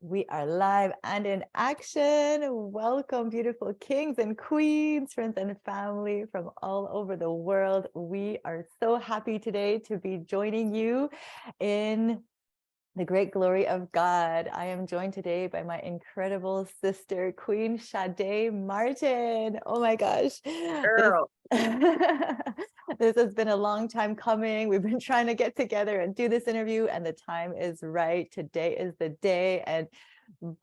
We are live and in action. Welcome, beautiful kings and queens, friends and family from all over the world. We are so happy today to be joining you in the great glory of God. I am joined today by my incredible sister, Queen Shadé Martin. Oh my gosh. Girl. This has been a long time coming. We've been trying to get together and do this interview, and the time is right. Today is the day, and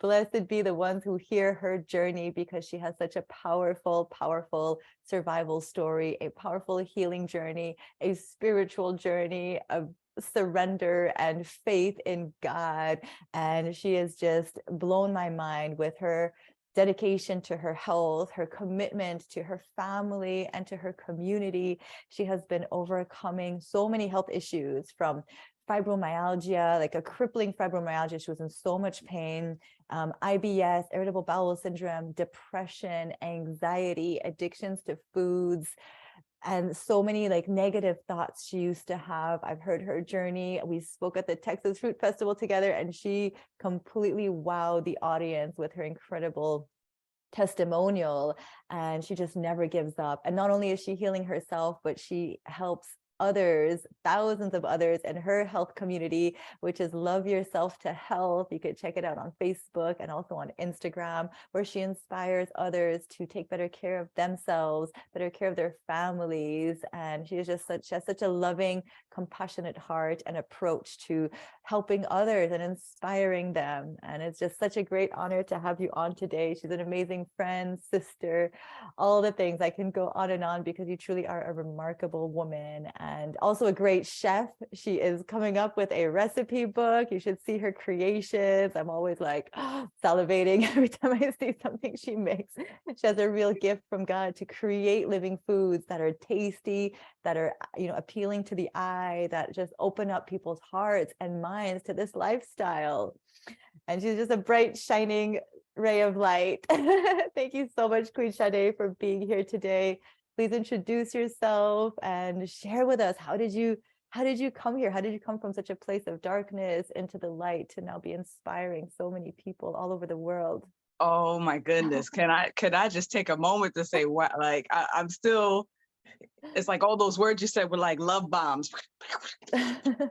blessed be the ones who hear her journey, because she has such a powerful, powerful survival story, a powerful healing journey, a spiritual journey, a surrender and faith in God. And she has just blown my mind with her dedication to her health, her commitment to her family and to her community. She has been overcoming so many health issues, from fibromyalgia, like a crippling fibromyalgia. She was in so much pain, IBS, irritable bowel syndrome, depression, anxiety, addictions to foods, and so many like negative thoughts she used to have. I've heard her journey. We spoke at the Texas Fruit Festival together, and she completely wowed the audience with her incredible testimonial. And she just never gives up. And not only is she healing herself, but she helps others, thousands of others in her health community, which is Love Yourself to Health. You could check it out on Facebook and also on Instagram, where she inspires others to take better care of themselves, better care of their families. And she is just she has such a loving, compassionate heart and approach to helping others and inspiring them. And it's just such a great honor to have you on today. She's an amazing friend, sister, all the things. I can go on and on, because you truly are a remarkable woman, and also a great chef. She is coming up with a recipe book. You should see her creations. I'm always like salivating every time I see something she makes. She has a real gift from God to create living foods that are tasty, that are, appealing to the eye, that just open up people's hearts and minds to this lifestyle. And she's just a bright, shining ray of light. Thank you so much, Queen Shadé, for being here today. Please introduce yourself and share with us, how did you come here? How did you come from such a place of darkness into the light to now be inspiring so many people all over the world? Oh my goodness. Could I just take a moment to say what, like, I'm still, it's like all those words you said were like love bombs. And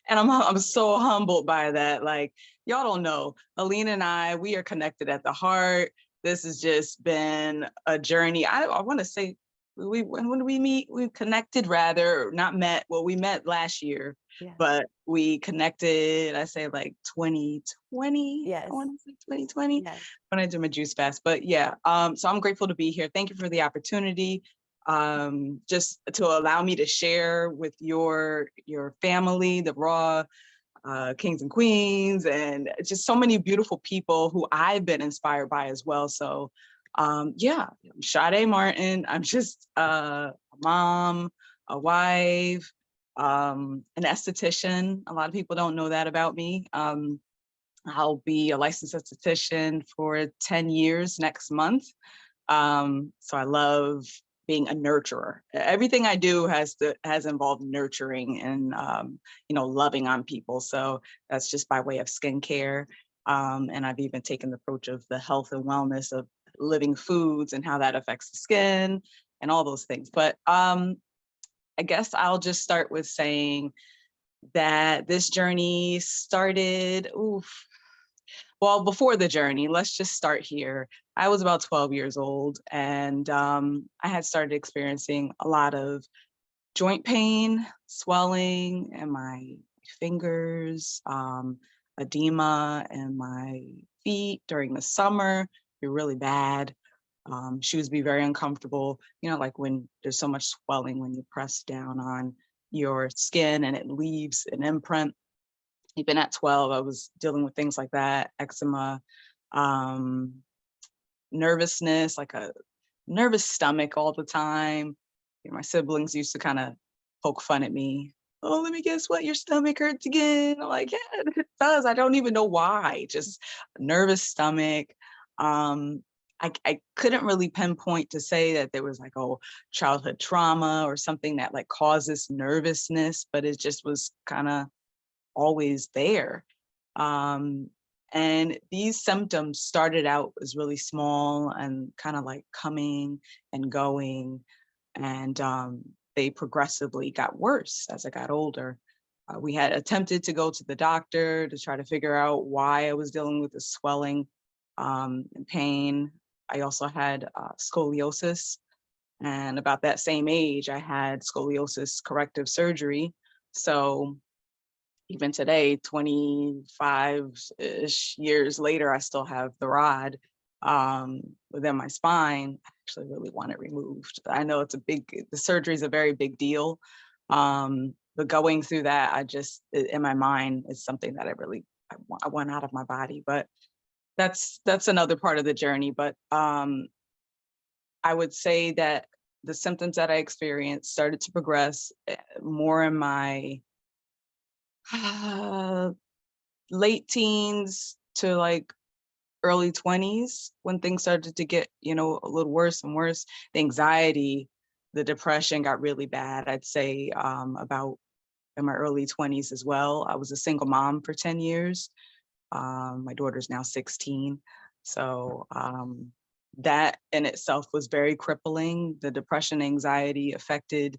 I'm so humbled by that. Like, y'all don't know, Alina and I, we are connected at the heart. This has just been a journey. I want to say, when did we meet? We connected, rather, not met. Well, we met last year, Yeah. but we connected, I say like 2020. Yes. I want to say 2020, yes. when I did my juice fast. But yeah, so I'm grateful to be here. Thank you for the opportunity. Just to allow me to share with your family, the Raw kings and queens, and just so many beautiful people who I've been inspired by as well. So yeah, I'm Shadé Martin. I'm just a mom, a wife, an esthetician. A lot of people don't know that about me. I'll be a licensed esthetician for 10 years next month. So I love being a nurturer. Everything I do has involved nurturing and loving on people. So that's just by way of skincare. And I've even taken the approach of the health and wellness of living foods and how that affects the skin and all those things. But I guess I'll just start with saying that this journey started, well, before the journey, let's just start here. I was about 12 years old, and I had started experiencing a lot of joint pain, swelling in my fingers, edema in my feet during the summer. They're really bad. Shoes be very uncomfortable. Like when there's so much swelling when you press down on your skin and it leaves an imprint. Even at 12, I was dealing with things like that, eczema, nervousness, like a nervous stomach all the time. My siblings used to kind of poke fun at me. Oh, let me guess what, your stomach hurts again? I'm like, yeah, it does. I don't even know why, just a nervous stomach. I couldn't really pinpoint to say that there was like, childhood trauma or something that like causes nervousness, but it just was kind of always there. And these symptoms started out as really small and kind of like coming and going. And they progressively got worse as I got older. We had attempted to go to the doctor to try to figure out why I was dealing with the swelling and pain. I also had scoliosis. And about that same age, I had scoliosis corrective surgery. So even today, 25-ish years later, I still have the rod within my spine. I actually really want it removed. I know the surgery is a very big deal. But going through that, in my mind, is something that I want out of my body. But that's another part of the journey. But I would say that the symptoms that I experienced started to progress more in my late teens to like early 20s, when things started to get, a little worse and worse. The anxiety, the depression got really bad. I'd say about in my early 20s as well. I was a single mom for 10 years. My daughter's now 16. So that in itself was very crippling. The depression, anxiety affected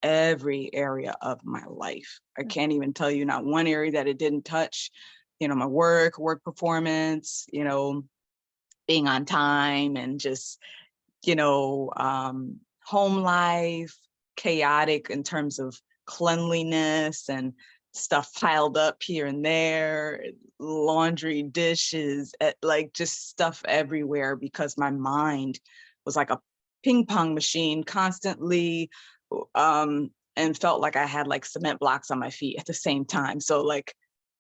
every area of my life. I can't even tell you not one area that it didn't touch. My work performance, being on time, and just, home life, chaotic in terms of cleanliness and stuff piled up here and there, laundry, dishes, like just stuff everywhere, because my mind was like a ping pong machine constantly, and felt like I had like cement blocks on my feet at the same time. So like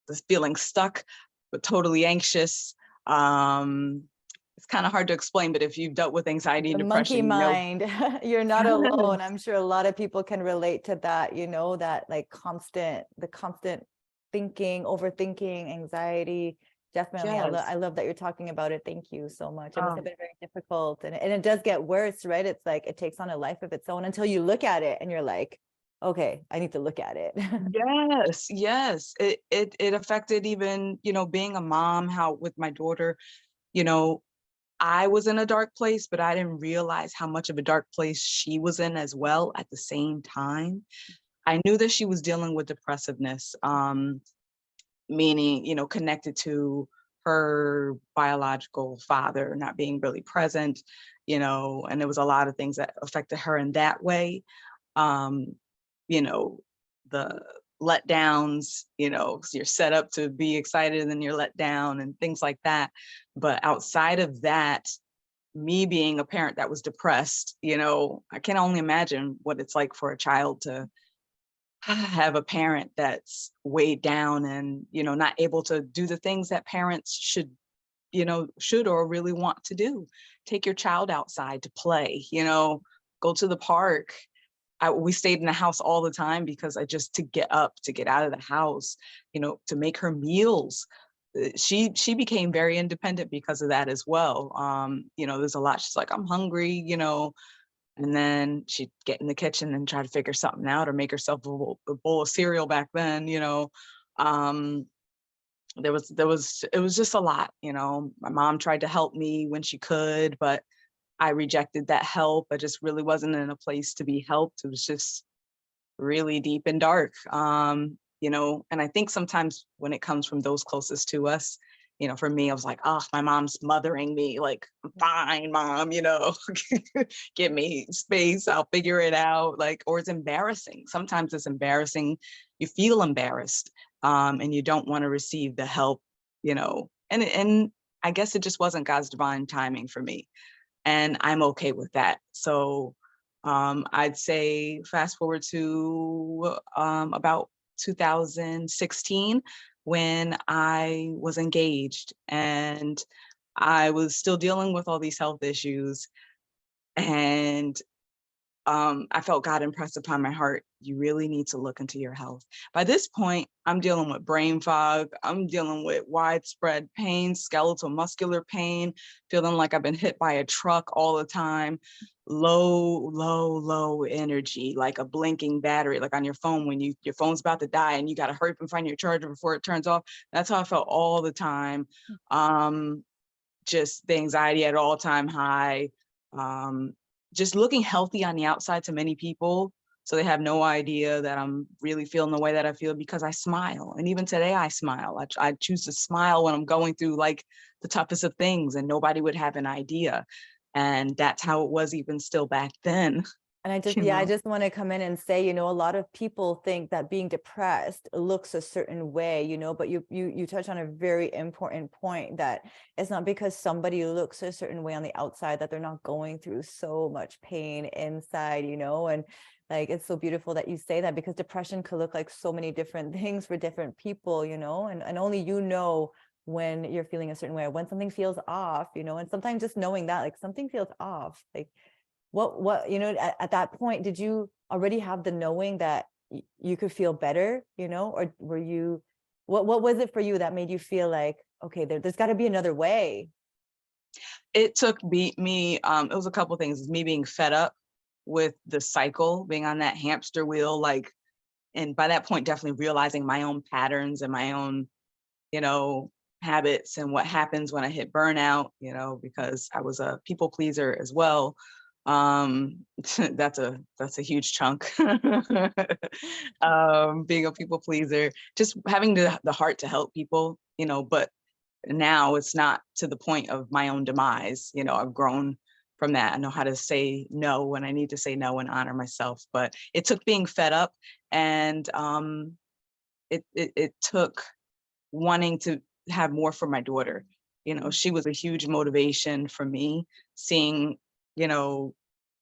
this feeling stuck, but totally anxious. It's kind of hard to explain, but if you've dealt with anxiety and The monkey depression, you know. mind. You're not alone. I'm sure a lot of people can relate to that, that like the constant thinking, overthinking, anxiety. Definitely. Yes. I love that you're talking about it. Thank you so much. It must have Oh, been very difficult. And it does get worse, right? It's like it takes on a life of its own until you look at it and you're like, okay, I need to look at it. yes, yes. It affected even, being a mom, how with my daughter, you know, I was in a dark place, but I didn't realize how much of a dark place she was in as well at the same time. I knew that she was dealing with depressiveness, meaning, connected to her biological father not being really present, and there was a lot of things that affected her in that way. Um, you know, the letdowns, 'cause you're set up to be excited and then you're let down and things like that. But outside of that, me being a parent that was depressed, I can only imagine what it's like for a child to have a parent that's weighed down and, not able to do the things that parents should or really want to do. Take your child outside to play, go to the park. We stayed in the house all the time because to get up, to get out of the house, to make her meals. She became very independent because of that as well. There's a lot. She's like, I'm hungry, and then she'd get in the kitchen and try to figure something out, or make herself a bowl of cereal back then, um, it was just a lot. My mom tried to help me when she could, but I rejected that help. I just really wasn't in a place to be helped. It was just really deep and dark. And I think sometimes when it comes from those closest to us, for me, I was like, oh, my mom's mothering me. Like, I'm fine, mom, give me space. I'll figure it out. Like, or it's embarrassing. Sometimes it's embarrassing. You feel embarrassed, and you don't want to receive the help, and I guess it just wasn't God's divine timing for me. And I'm okay with that. So I'd say fast forward to about 2016, when I was engaged and I was still dealing with all these health issues. And I felt God impress upon my heart, you really need to look into your health. By this point, I'm dealing with brain fog. I'm dealing with widespread pain, skeletal muscular pain, feeling like I've been hit by a truck all the time, low energy, like a blinking battery, like on your phone when your phone's about to die and you got to hurry up and find your charger before it turns off. That's how I felt all the time. Just the anxiety at all-time high. Just looking healthy on the outside to many people. So they have no idea that I'm really feeling the way that I feel because I smile. And even today I smile. I choose to smile when I'm going through like the toughest of things and nobody would have an idea. And that's how it was even still back then. And I just, You yeah, I know, just want to come in and say, a lot of people think that being depressed looks a certain way, but you touch on a very important point, that it's not because somebody looks a certain way on the outside that they're not going through so much pain inside, and like, it's so beautiful that you say that, because depression could look like so many different things for different people, and only when you're feeling a certain way, or when something feels off, and sometimes just knowing that like something feels off, like what at that point, did you already have the knowing that you could feel better, or were you, what was it for you that made you feel like, okay, there's got to be another way? it took me, it was a couple of things. Me being fed up with the cycle, being on that hamster wheel, like, and by that point, definitely realizing my own patterns and my own, you know, habits and what happens when I hit burnout, because I was a people pleaser as well. That's a huge chunk. Being a people pleaser, just having the heart to help people, but now it's not to the point of my own demise. I've grown from that. I know how to say no when I need to say no and honor myself. But it took being fed up, and it took wanting to have more for my daughter. She was a huge motivation for me, seeing, you know,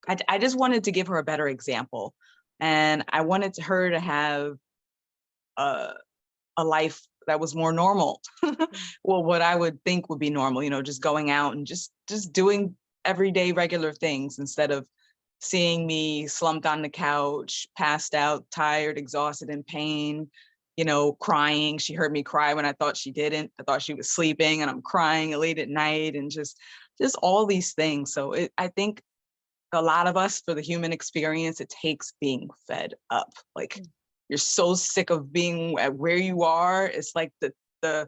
I just wanted to give her a better example. And I wanted her to have a, a life that was more normal. Well, what I would think would be normal, just going out and just doing everyday regular things, instead of seeing me slumped on the couch, passed out, tired, exhausted, in pain, crying. She heard me cry when I thought she didn't. I thought she was sleeping, and I'm crying late at night, and just all these things. So I think a lot of us, for the human experience, it takes being fed up. Like, you're so sick of being at where you are. It's like the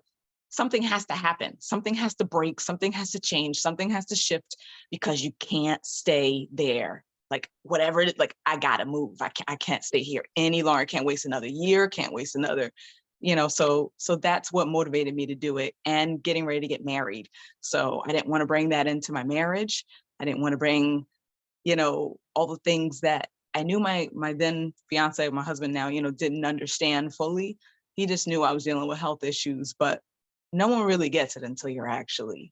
something has to happen. Something has to break. Something has to change. Something has to shift, because you can't stay there. Like, whatever it is, like, I gotta move. I can't stay here any longer. I can't waste another year. Can't waste another, so that's what motivated me to do it, and getting ready to get married. So I didn't want to bring that into my marriage. I didn't want to bring, all the things that I knew my then fiance, my husband now, didn't understand fully. He just knew I was dealing with health issues, but no one really gets it until you've actually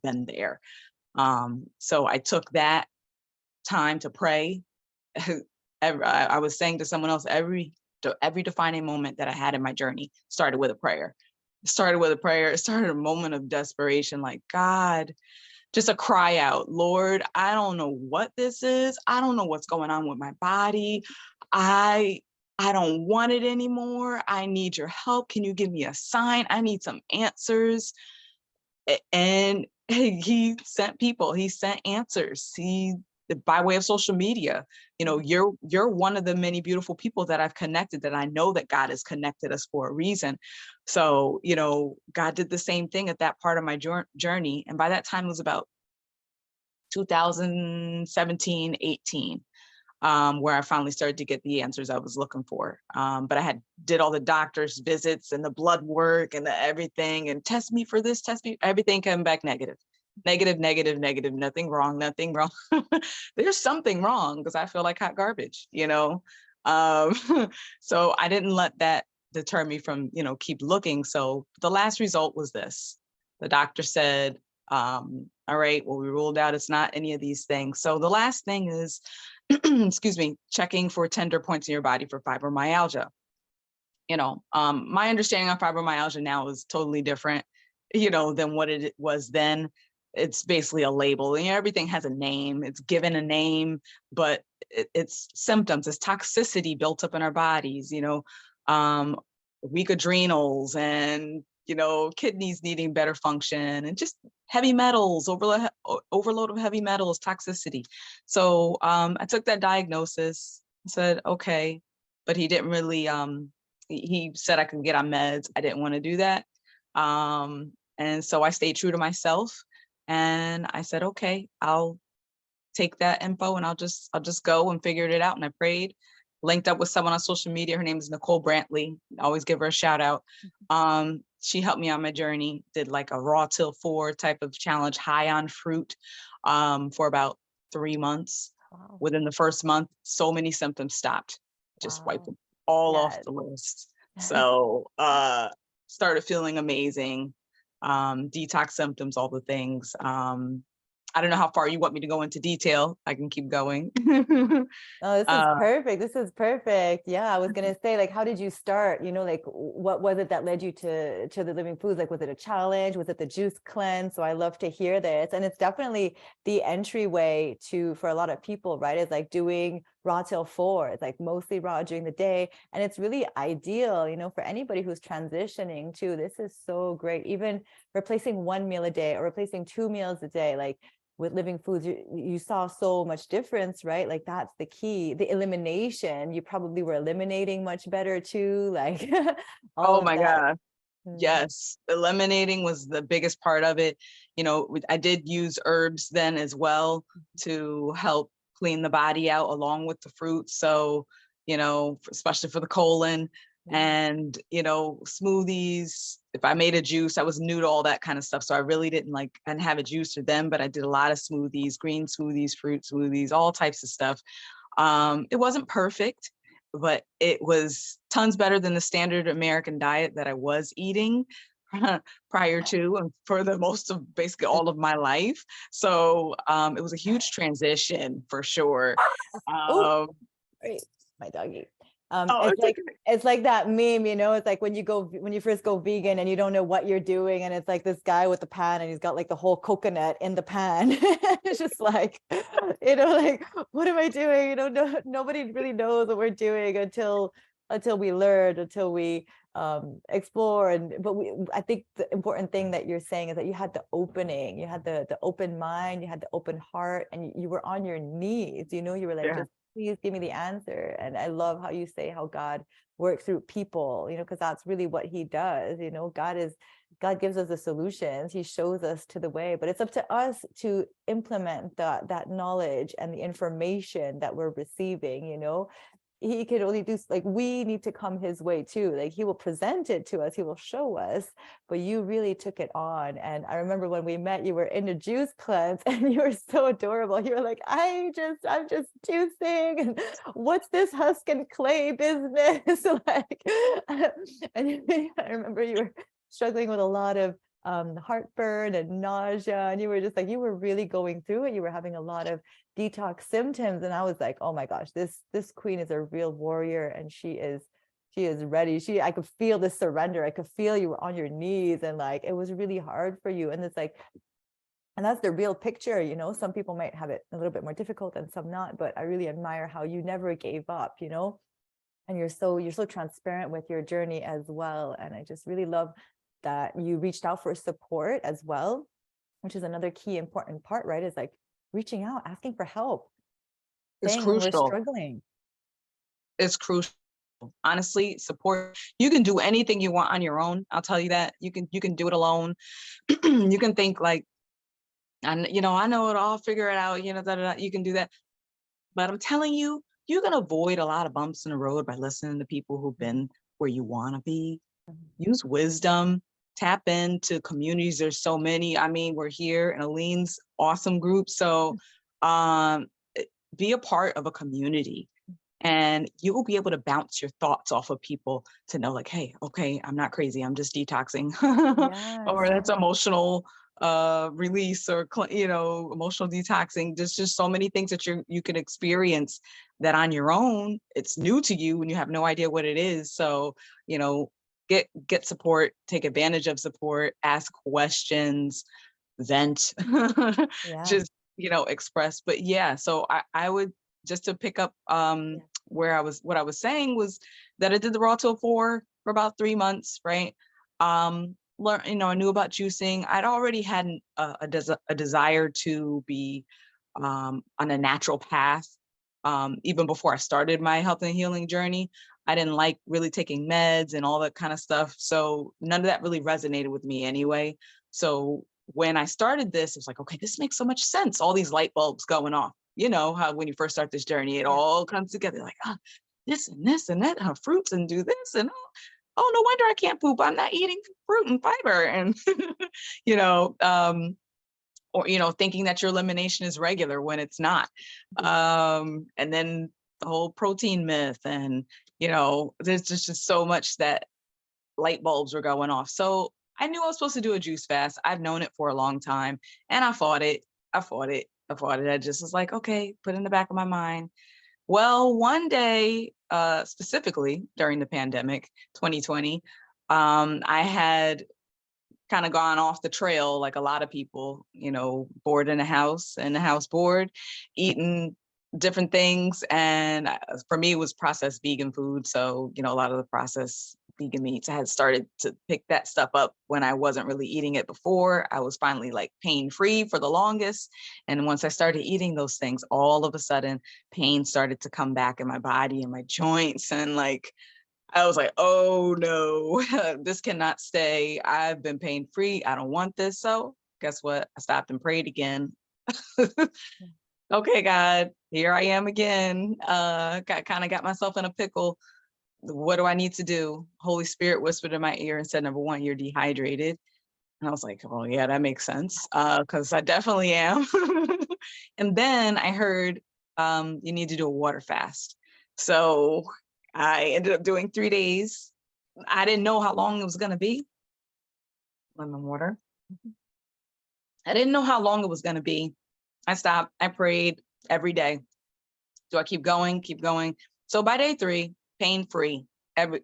been there. So I took that time to pray. I was saying to someone else, every defining moment that I had in my journey started with a prayer. It started a moment of desperation, like, God, just a cry out, Lord, I don't know what this is. I don't know what's going on with my body. I don't want it anymore. I need your help. Can you give me a sign? I need some answers. And he sent people. He sent answers. By way of social media, you're one of the many beautiful people that I've connected, that I know that God has connected us for a reason. So, God did the same thing at that part of my journey. And by that time, it was about 2017, 18, where I finally started to get the answers I was looking for. But I did all the doctor's visits and the blood work and everything, and test me for this, test me, everything came back negative. Negative, negative, negative, nothing wrong, nothing wrong. There's something wrong, because I feel like hot garbage, So I didn't let that deter me from, keep looking. So the last result was this. The doctor said, all right, well, we ruled out it's not any of these things. So the last thing is, excuse me, checking for tender points in your body for fibromyalgia. My understanding of fibromyalgia now is totally different, than what it was then. it's basically a label. You know, everything has a name. It's given a name, but it's symptoms. It's toxicity built up in our bodies. You know, weak adrenals and kidneys needing better function, and just heavy metals, overload of heavy metals, toxicity. So I took that diagnosis, said, okay, but he didn't really, he said I could get on meds. I didn't want to do that. And so I stayed true to myself, and I said, okay, I'll take that info and I'll just go, and figured it out. And I prayed, linked up with someone on social media. Her name is Nicole Brantley. I always give her a shout out. She helped me on my journey, did like a raw till 4 type of challenge, high on fruit, for about 3 months. Wow. Within the first month, so many symptoms stopped, just wiped them all off the list. So started feeling amazing, detox symptoms, all the things. I don't know how far you want me to go into detail. I can keep going. Oh, this is perfect. This is perfect. Yeah, I was gonna say, like, how did you start? You know, like, what was it that led you to the living foods? Like, was it a challenge? Was it the juice cleanse? So I love to hear this, and it's definitely the entryway to for a lot of people, right? It's like doing raw till 4. It's like mostly raw during the day, and it's really ideal, you know, for anybody who's transitioning too. This is so great. Even replacing 1 meal a day or replacing 2 meals a day, like with living foods, you saw so much difference, right? Like that's the key. The elimination, you probably were eliminating much better too, like all Oh of my that. God. Yes, eliminating was the biggest part of it. You know, I did use herbs then as well to help clean the body out along with the fruit. So, you know, especially for the colon, and, you know, smoothies. If I made a juice, I was new to all that kind of stuff. So I really didn't have a juicer then, but I did a lot of smoothies, green smoothies, fruit smoothies, all types of stuff. It wasn't perfect, but it was tons better than the standard American diet that I was eating prior to, and for the most of basically all of my life. So it was a huge transition for sure. Oh, great, my doggy. Oh, It's it's like okay. it's like that meme, you know. It's like when you first go vegan and you don't know what you're doing, and it's like this guy with the pan, and he's got like the whole coconut in the pan. It's just like, you know, like, what am I doing? You know, nobody really knows what we're doing until we learn, until we explore. And but I think the important thing that you're saying is that you had the opening, you had the open mind, you had the open heart, and you were on your knees. You know, you were like, Yeah. just please give me the answer. And I love how you say how God works through people, you know, because that's really what he does. You know, God gives us the solutions. He shows us to the way, but it's up to us to implement that knowledge and the information that we're receiving, you know. He could only do, like, we need to come his way too. Like, he will present it to us, he will show us, but you really took it on. And I remember when we met, you were in a juice cleanse and you were so adorable. You were like, I'm just juicing, and what's this husk and clay business? Like, and I remember you were struggling with a lot of heartburn and nausea, and you were just like, you were really going through it. You were having a lot of detox symptoms, and I was like, oh my gosh, this queen is a real warrior, and she is ready. I could feel the surrender. I could feel you were on your knees, and like it was really hard for you. And it's like, and that's the real picture, you know. Some people might have it a little bit more difficult and some not, but I really admire how you never gave up, you know. And you're so transparent with your journey as well. And I just really love that you reached out for support as well, which is another key important part, right? Is like reaching out, asking for help, It's saying when we're crucial. struggling. It's crucial. Honestly, support. You can do anything you want on your own. I'll tell you that. You can do it alone. You can think like, and I know it. I'll figure it out. You can do that. But I'm telling you, you can avoid a lot of bumps in the road by listening to people who've been where you want to be. Use wisdom. Tap into communities. There's so many. I mean, we're here in Aline's awesome group. So be a part of a community, and you will be able to bounce your thoughts off of people to know, like, hey, okay, I'm not crazy, I'm just detoxing. Yes. Or that's emotional release, or emotional detoxing. There's just so many things that you can experience that on your own, it's new to you and you have no idea what it is. So get support, take advantage of support, ask questions, vent, Yeah. just, express. But yeah, so I would, just to pick up Yeah. what I was saying was that I did the raw till 4 for about 3 months, right? Learn, I knew about juicing. I'd already had a desire to be on a natural path. Even before I started my health and healing journey, I didn't like really taking meds and all that kind of stuff. So none of that really resonated with me anyway. So when I started this, it was like, okay, this makes so much sense. All these light bulbs going off. You know how when you first start this journey, it Yeah. all comes together like, this and that, fruits and do this and oh, no wonder I can't poop. I'm not eating fruit and fiber and you know, or thinking that your elimination is regular when it's not. And then the whole protein myth, and there's just so much that light bulbs were going off. So I knew I was supposed to do a juice fast. I've known it for a long time, and I fought it. I just was like, okay, put it in the back of my mind. Well, one day, specifically during the pandemic, 2020, I had kind of gone off the trail like a lot of people, bored in the house bored, eating different things. And for me, it was processed vegan food. So, a lot of the processed vegan meats, I had started to pick that stuff up when I wasn't really eating it before. I was finally like pain free for the longest. And once I started eating those things, all of a sudden pain started to come back in my body and my joints, and like I was like, oh no, this cannot stay. I've been pain free. I don't want this. So guess what? I stopped and prayed again. Okay, God, here I am again. Got myself in a pickle. What do I need to do? Holy Spirit whispered in my ear and said, number one, you're dehydrated. And I was like, oh yeah, that makes sense. Cause I definitely am. And then I heard, you need to do a water fast. So I ended up doing 3 days. I didn't know how long it was going to be. Lemon water. I didn't know how long it was going to be. I stopped. I prayed every day. Do I keep going? Keep going. So by day 3, pain free.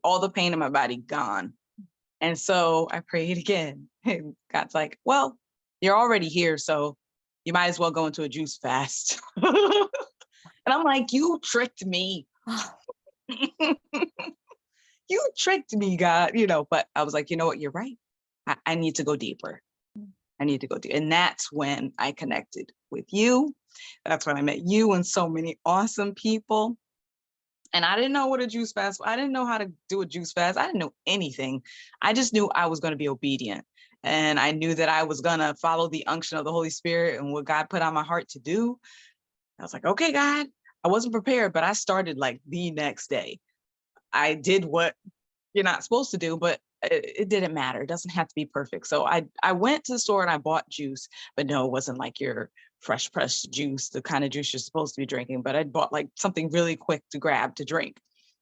All the pain in my body gone. And so I prayed again. And God's like, well, you're already here, so you might as well go into a juice fast. And I'm like, you tricked me. You tricked me, God, but I was like, you know what? You're right. I need to go deeper. I need to go deeper. And that's when I connected with you. That's when I met you and so many awesome people. And I didn't know what a juice fast was. I didn't know how to do a juice fast. I didn't know anything. I just knew I was going to be obedient. And I knew that I was going to follow the unction of the Holy Spirit and what God put on my heart to do. I was like, okay, God, I wasn't prepared, but I started like the next day. I did what you're not supposed to do, but it didn't matter. It doesn't have to be perfect. So I went to the store and I bought juice, but no, it wasn't like your fresh pressed juice, the kind of juice you're supposed to be drinking. But I bought like something really quick to grab to drink.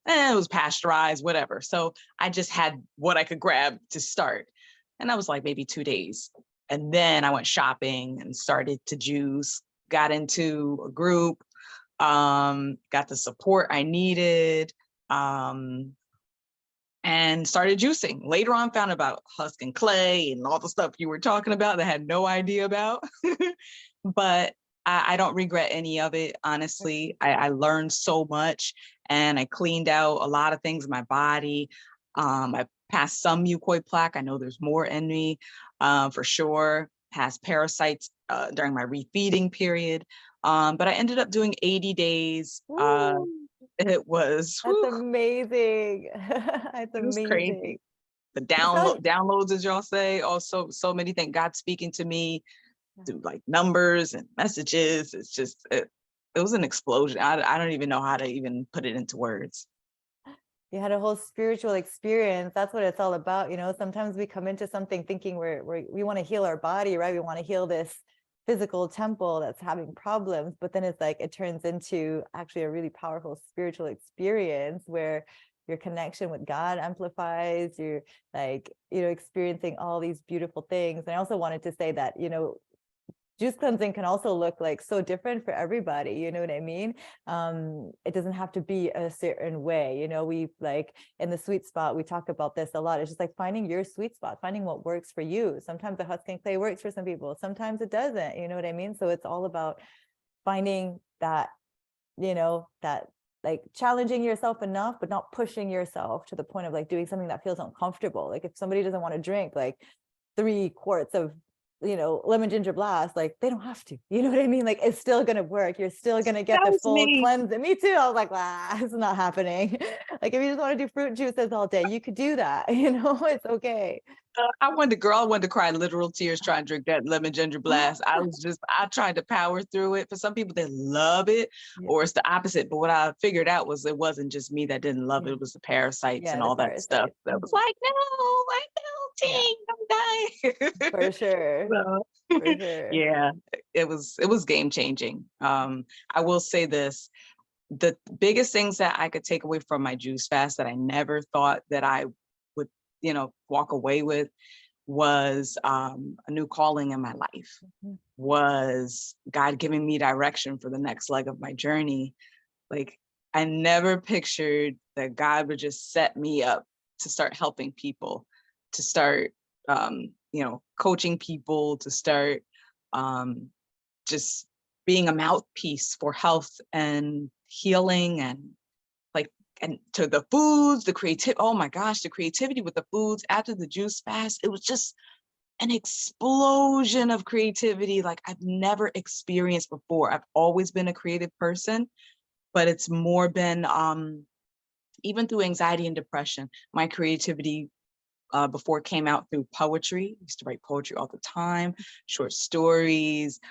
And it was pasteurized, whatever. So I just had what I could grab to start. And that was like maybe 2 days. And then I went shopping and started to juice, got into a group, got the support I needed. And started juicing. Later on, found about husk and clay and all the stuff you were talking about that I had no idea about. But I don't regret any of it, honestly. I learned so much, and I cleaned out a lot of things in my body. I passed some mucoid plaque. I know there's more in me, for sure. Passed parasites during my refeeding period. But I ended up doing 80 days. It was, That's whew, amazing. That's it was amazing. crazy. The So, downloads, as y'all say, also so many things. God speaking to me through like numbers and messages. It's just it was an explosion. I don't even know how to even put it into words. you had a whole spiritual experience. That's what it's all about. Sometimes we come into something thinking we want to heal our body, right? We want to heal this physical temple that's having problems, but then it's like it turns into actually a really powerful spiritual experience where your connection with God amplifies. You're like, experiencing all these beautiful things. And I also wanted to say that, juice cleansing can also look like so different for everybody. You know what I mean? It doesn't have to be a certain way. You know, we like in the sweet spot, we talk about this a lot. It's just like finding your sweet spot, finding what works for you. Sometimes the husking clay works for some people, sometimes it doesn't. You know what I mean? So it's all about finding that, you know, that like challenging yourself enough, but not pushing yourself to the point of like doing something that feels uncomfortable. Like if somebody doesn't want to drink like 3 quarts of, you know, lemon ginger blast, like they don't have to, you know what I mean? Like it's still gonna work. You're still gonna get That the was full me. cleanse. Me too. I was like, it's not happening. Like if you just want to do fruit juices all day, you could do that. You know, it's okay. I wanted to cry literal tears trying to drink that lemon ginger blast. I tried to power through it. For some people, they love it, Yeah, or it's the opposite. But what I figured out was it wasn't just me that didn't love it. yeah, It was the parasites yeah. and The all that stuff parasites. that was like, no, Yeah, I'm melting, I'm for dying. sure, for So, sure. yeah, it was game changing. I will say this. The biggest things that I could take away from my juice fast that I never thought that I would, walk away with was a new calling in my life, Mhm. was God giving me direction for the next leg of my journey. Like I never pictured that God would just set me up to start helping people, to start, coaching people, to start um, just being a mouthpiece for health and healing and to the foods, the creativity. Oh my gosh, the creativity with the foods after the juice fast. It was just an explosion of creativity like I've never experienced before. I've always been a creative person, but it's more been even through anxiety and depression, my creativity before it came out through poetry. I used to write poetry all the time, short stories,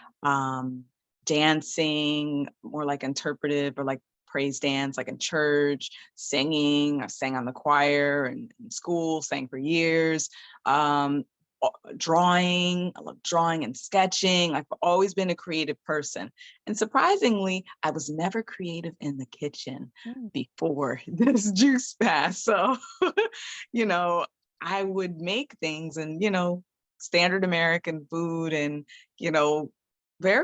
dancing, more like interpretive or like praise dance, like in church, singing. I sang on the choir and in school, sang for years. Drawing, I love drawing and sketching. I've always been a creative person. And surprisingly, I was never creative in the kitchen Mm. before this juice fast. So, you know, I would make things and, standard American food and, you know, to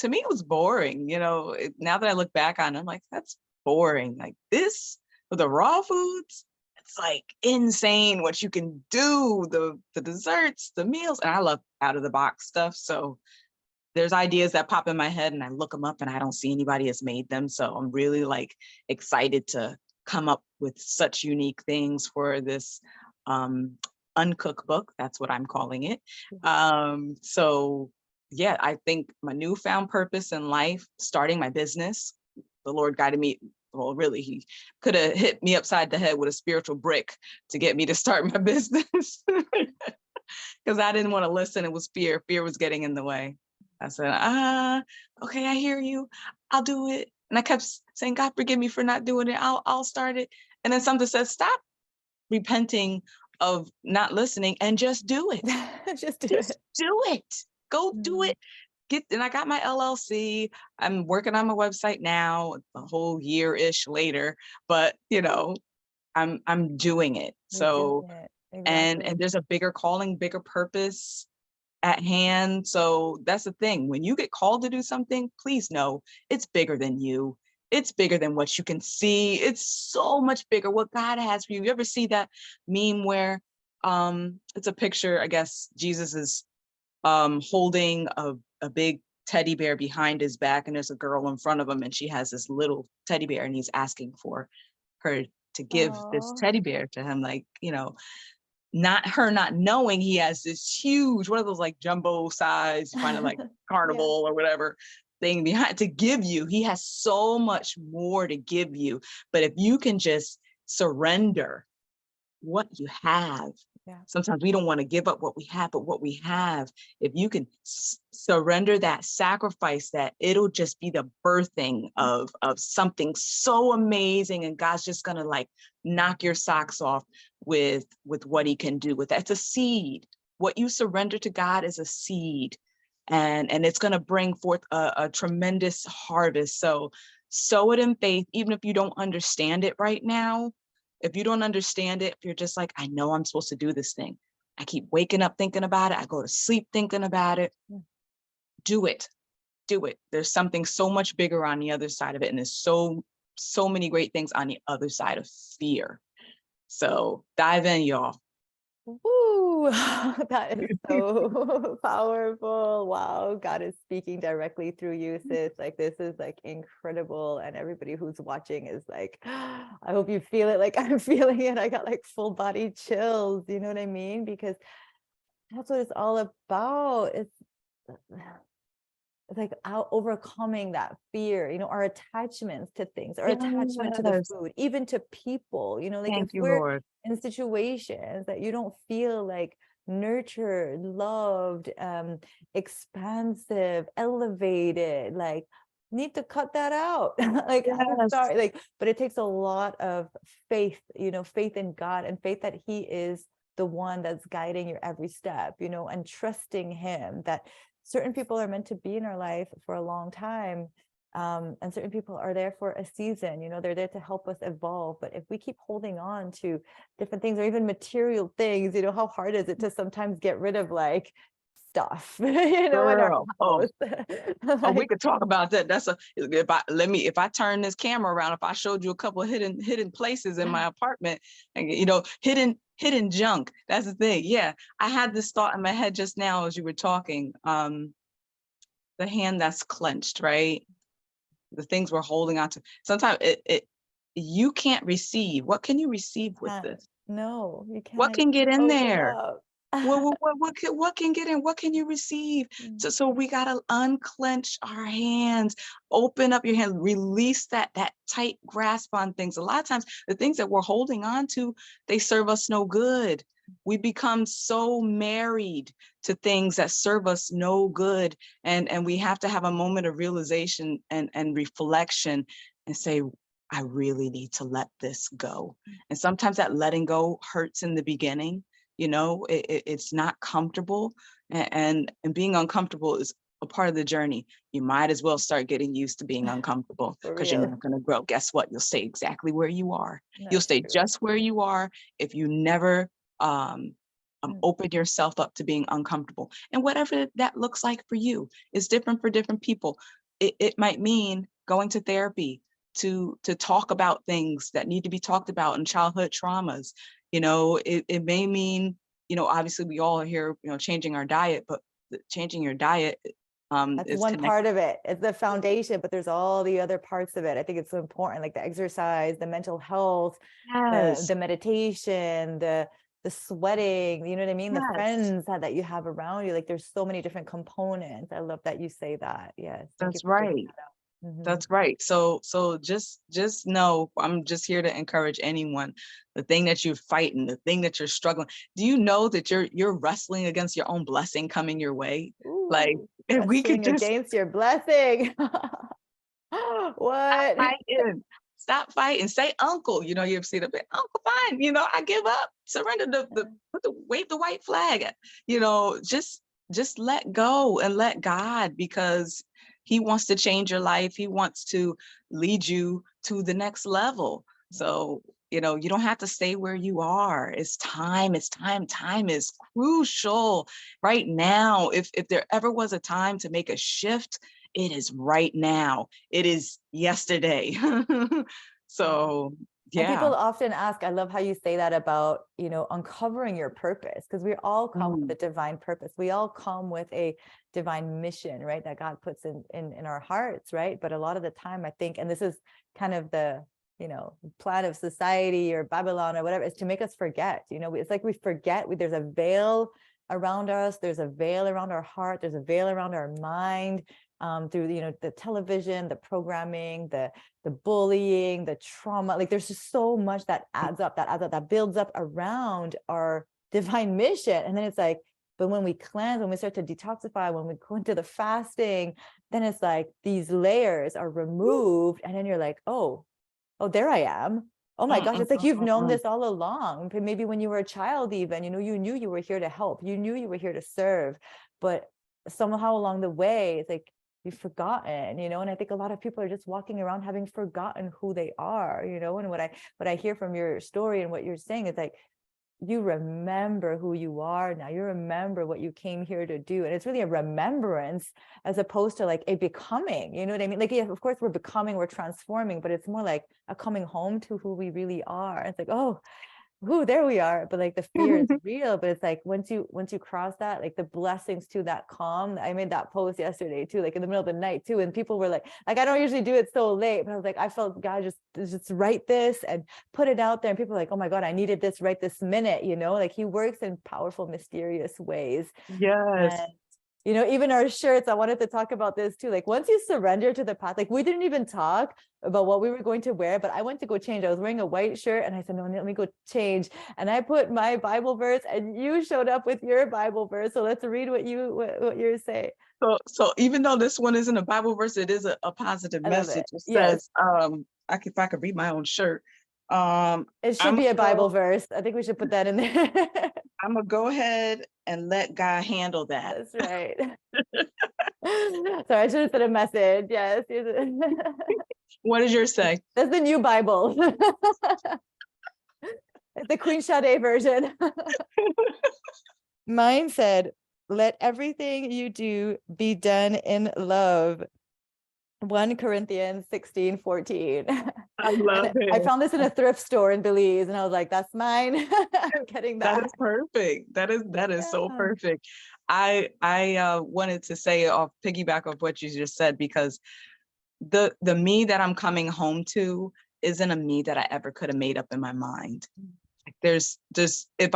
me, it was boring. Now that I look back on it, I'm like, that's boring. Like this with the raw foods, it's like insane what you can do, the desserts, the meals. And I love out of the box stuff. So there's ideas that pop in my head and I look them up and I don't see anybody has made them. So I'm really like excited to come up with such unique things for this uncooked book. That's what I'm calling it. So yeah, I think my newfound purpose in life, starting my business, the Lord guided me. Well, really, he could have hit me upside the head with a spiritual brick to get me to start my business because I didn't want to listen. It was fear. Fear was getting in the way. I said, okay, I hear you. I'll do it. And I kept saying, God, forgive me for not doing it. I'll start it. And then something says, stop repenting of not listening and just do it. Just do Just it. do it. Go do Mm. it. And I got my LLC. I'm working on my website now, a whole year-ish later, but I'm doing it. You're doing So, it. and Exactly. there's a bigger calling, bigger purpose at hand. So that's the thing. When you get called to do something, please know it's bigger than you. It's bigger than what you can see. It's so much bigger what God has for you. You ever see that meme where it's a picture, I guess Jesus is holding a big teddy bear behind his back and there's a girl in front of him and she has this little teddy bear and he's asking for her to give this Oh, teddy bear to him, like, not knowing he has this huge, one of those like jumbo size, you find it like yeah. carnival or whatever thing behind to give you. He has so much more to give you. But if you can just surrender what you have, Yeah. sometimes we don't want to give up what we have, but what we have, if you can surrender that, sacrifice that, it'll just be the birthing of something so amazing, and God's just gonna like knock your socks off with what he can do with that. It's a seed. What you surrender to God is a seed, and it's going to bring forth a tremendous harvest. So sow it in faith, even if you don't understand it right now. If you don't understand it, if you're just like, I know I'm supposed to do this thing, I keep waking up thinking about it, I go to sleep thinking about it, Mm. do it. Do it. There's something so much bigger on the other side of it. And there's so many great things on the other side of fear. So dive in, y'all. Woo! That is so powerful. Wow, God is speaking directly through you, sis. Like, this is like incredible. And everybody who's watching is like, I hope you feel it like I'm feeling it. I got like full body chills. You know what I mean? Because that's what it's all about. It's like overcoming that fear, our attachments to things, our attachment to the Yes. food, even to people, like if Thank you, we're Lord. in situations that you don't feel like nurtured, loved, expansive, elevated, like, need to cut that out. Like, I'm Yes. sorry, like, but it takes a lot of faith, faith in God and faith that He is the one that's guiding your every step, and trusting Him that certain people are meant to be in our life for a long time. And certain people are there for a season, they're there to help us evolve. But if we keep holding on to different things or even material things, how hard is it to sometimes get rid of like stuff, in our Girl. Oh, house? oh, we Like, could talk about that. That's if I turn this camera around, if I showed you a couple of hidden places in my apartment, and hidden junk. That's the thing. Yeah. I had this thought in my head just now as you were talking. The hand that's clenched, right? The things we're holding on to. Sometimes you can't receive. What can you receive with this? no, you What can't can get in open there? up. What can get in? What can you receive? So we gotta unclench our hands, open up your hand, release that tight grasp on things. A lot of times, the things that we're holding on to, they serve us no good. We become so married to things that serve us no good, and we have to have a moment of realization and reflection, and say, I really need to let this go. And sometimes that letting go hurts in the beginning. It's not comfortable, and being uncomfortable is a part of the journey. You might as well start getting used to being uncomfortable, For because you're real. not going to grow. Guess what? You'll stay exactly where you are. You'll That's stay true. just where you are if you never open yourself up to being uncomfortable. And whatever that looks like for you is different for different people. It might mean going to therapy to talk about things that need to be talked about in childhood traumas. It may mean, obviously we all are here, changing our diet, but changing your diet That's is one connected. part of it. It's the foundation, but there's all the other parts of it. I think it's so important, like the exercise, the mental health, Yes, the meditation, the sweating, you know what I mean? The yes, friends that you have around you. Like, there's so many different components. I love that you say that. Yes. Thank you that's for bringing right. that up. That's right. So just know, I'm just here to encourage anyone. The thing that you're fighting, the thing that you're struggling. Do you know that you're wrestling against your own blessing coming your way? Like, Ooh, if we could wrestling just against your blessing. stop What? fighting, stop fighting. Say, Uncle. You've seen it. Uncle, fine. I give up. Surrender. Wave the white flag. Just let go and let God, because He wants to change your life. He wants to lead you to the next level. So, you don't have to stay where you are. It's time. It's time. Time is crucial right now. If there ever was a time to make a shift, it is right now. It is yesterday. So, And yeah. people often ask, I love how you say that about, uncovering your purpose, because we all come with Mm, a divine purpose. We all come with a divine mission, right? That God puts in our hearts, right? But a lot of the time, I think, and this is kind of the, plan of society or Babylon or whatever, is to make us forget. It's like we forget. There's a veil around us. There's a veil around our heart. There's a veil around our mind, through the television, the programming, the bullying, the trauma. Like, there's just so much that adds up, that builds up around our divine mission. And then it's like, but when we cleanse, when we start to detoxify, when we go into the fasting, then it's like these layers are removed. And then you're like, oh, there I am. Oh my mm, gosh, mm, it's like mm, you've mm, known mm. this all along. Maybe when you were a child, even, you knew you were here to help. You knew you were here to serve. But somehow along the way, it's like you've forgotten, and I think a lot of people are just walking around having forgotten who they are, and what I hear from your story and what you're saying is like, you remember who you are now. You remember what you came here to do. And it's really a remembrance as opposed to like a becoming, you know what I mean? Like, yeah, of course we're becoming, we're transforming, but it's more like a coming home to who we really are. It's like, oh, who there we are, but like the fear is real. But it's like once you cross that, like the blessings to that calm. I made that post yesterday too, like in the middle of the night too, and people were like I don't usually do it so late, but I was like, I felt God just write this and put it out there, and people were like, oh my God, I needed this right this minute, you know, like he works in powerful, mysterious ways. Yes. And you know, even our shirts, I wanted to talk about this too. Like once you surrender to the path, like we didn't even talk about what we were going to wear, but I went to go change. I was wearing a white shirt and I said, no, let me go change. And I put my Bible verse and you showed up with your Bible verse. So let's read what you're saying. So even though this one isn't a Bible verse, it is a positive I love it. message. It Yes. says, if I could read my own shirt. It should I'm be a Bible gonna verse. I think we should put that in there. I'm gonna go ahead and let God handle that. That's right. Sorry, I should have said a message. Yes. What does yours say? That's the new Bible. It's the Queen Shadé version. Mine said, let everything you do be done in love. 1 Corinthians 16:14. I love And I it. found this in a thrift store in Belize, and I was like, that's mine. I'm getting That that. is perfect. That is so Yeah. perfect. I wanted to say off piggyback of what you just said, because the me that I'm coming home to isn't a me that I ever could have made up in my mind. There's just if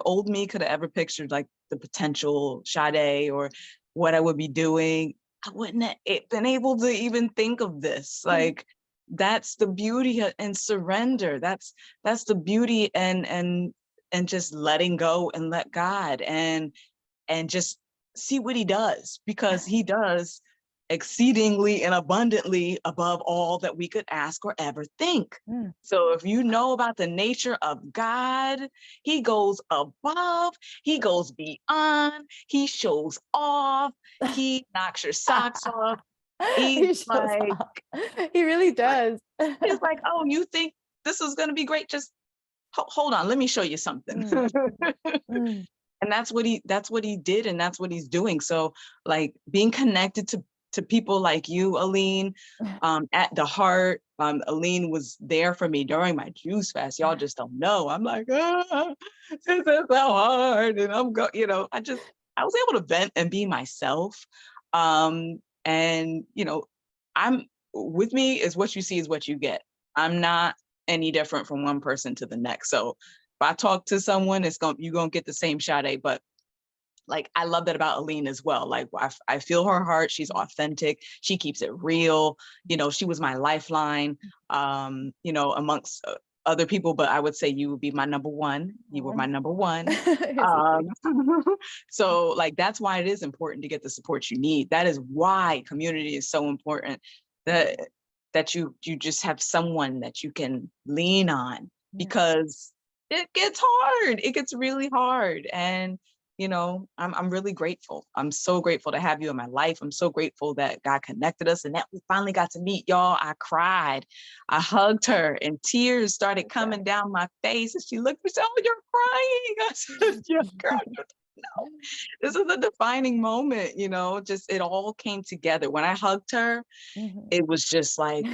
old me could have ever pictured like the potential Sade or what I would be doing, I wouldn't have been able to even think of this. Like that's the beauty and surrender. That's the beauty and just letting go and let God and just see what he does, because he does exceedingly and abundantly above all that we could ask or ever think. Mm. So if you know about the nature of God, he goes above, he goes beyond, he shows off, he knocks your socks off. He's He shows like, off. He really does. he's like, oh, you think this is going to be great? Just hold on, let me show you something. Mm. Mm. And that's what he did, and that's what he's doing. So like being connected to people like you, Aline, at the heart. Aline was there for me during my juice fast. Y'all just don't know. I'm like, this is so hard. And I was able to vent and be myself. And I'm with me is what you see is what you get. I'm not any different from one person to the next. So if I talk to someone, you're gonna get the same Sade. But like I love that about Aline as well. Like I feel her heart. She's authentic. She keeps it real. She was my lifeline. Amongst other people, but I would say you would be my number one. You were my number one. So like that's why it is important to get the support you need. That is why community is so important. That you just have someone that you can lean on, because it gets hard. It gets really hard. And I'm really grateful. I'm so grateful to have you in my life. I'm so grateful that God connected us and that we finally got to meet, y'all. I cried. I hugged her and tears started coming down my face. And she looked at me and said, oh, you're crying. I said, yeah, girl, no. This is a defining moment, just it all came together. When I hugged her, it was just like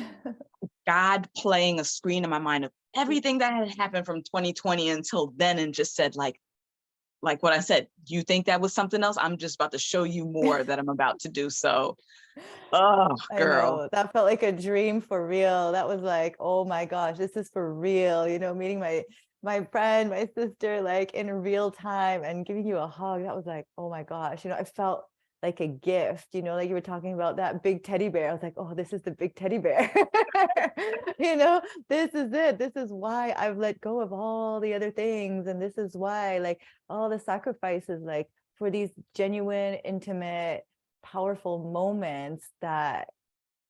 God playing a screen in my mind of everything that had happened from 2020 until then, and just said like what I said, you think that was something else? I'm just about to show you more that I'm about to do. So, oh, girl. I know, that felt like a dream for real. That was like, oh my gosh, this is for real. Meeting my friend, my sister, like in real time and giving you a hug. That was like, oh my gosh, I felt like a gift, like you were talking about that big teddy bear. I was like, oh, this is the big teddy bear. This is it. This is why I've let go of all the other things. And this is why, like, all the sacrifices, like for these genuine, intimate, powerful moments that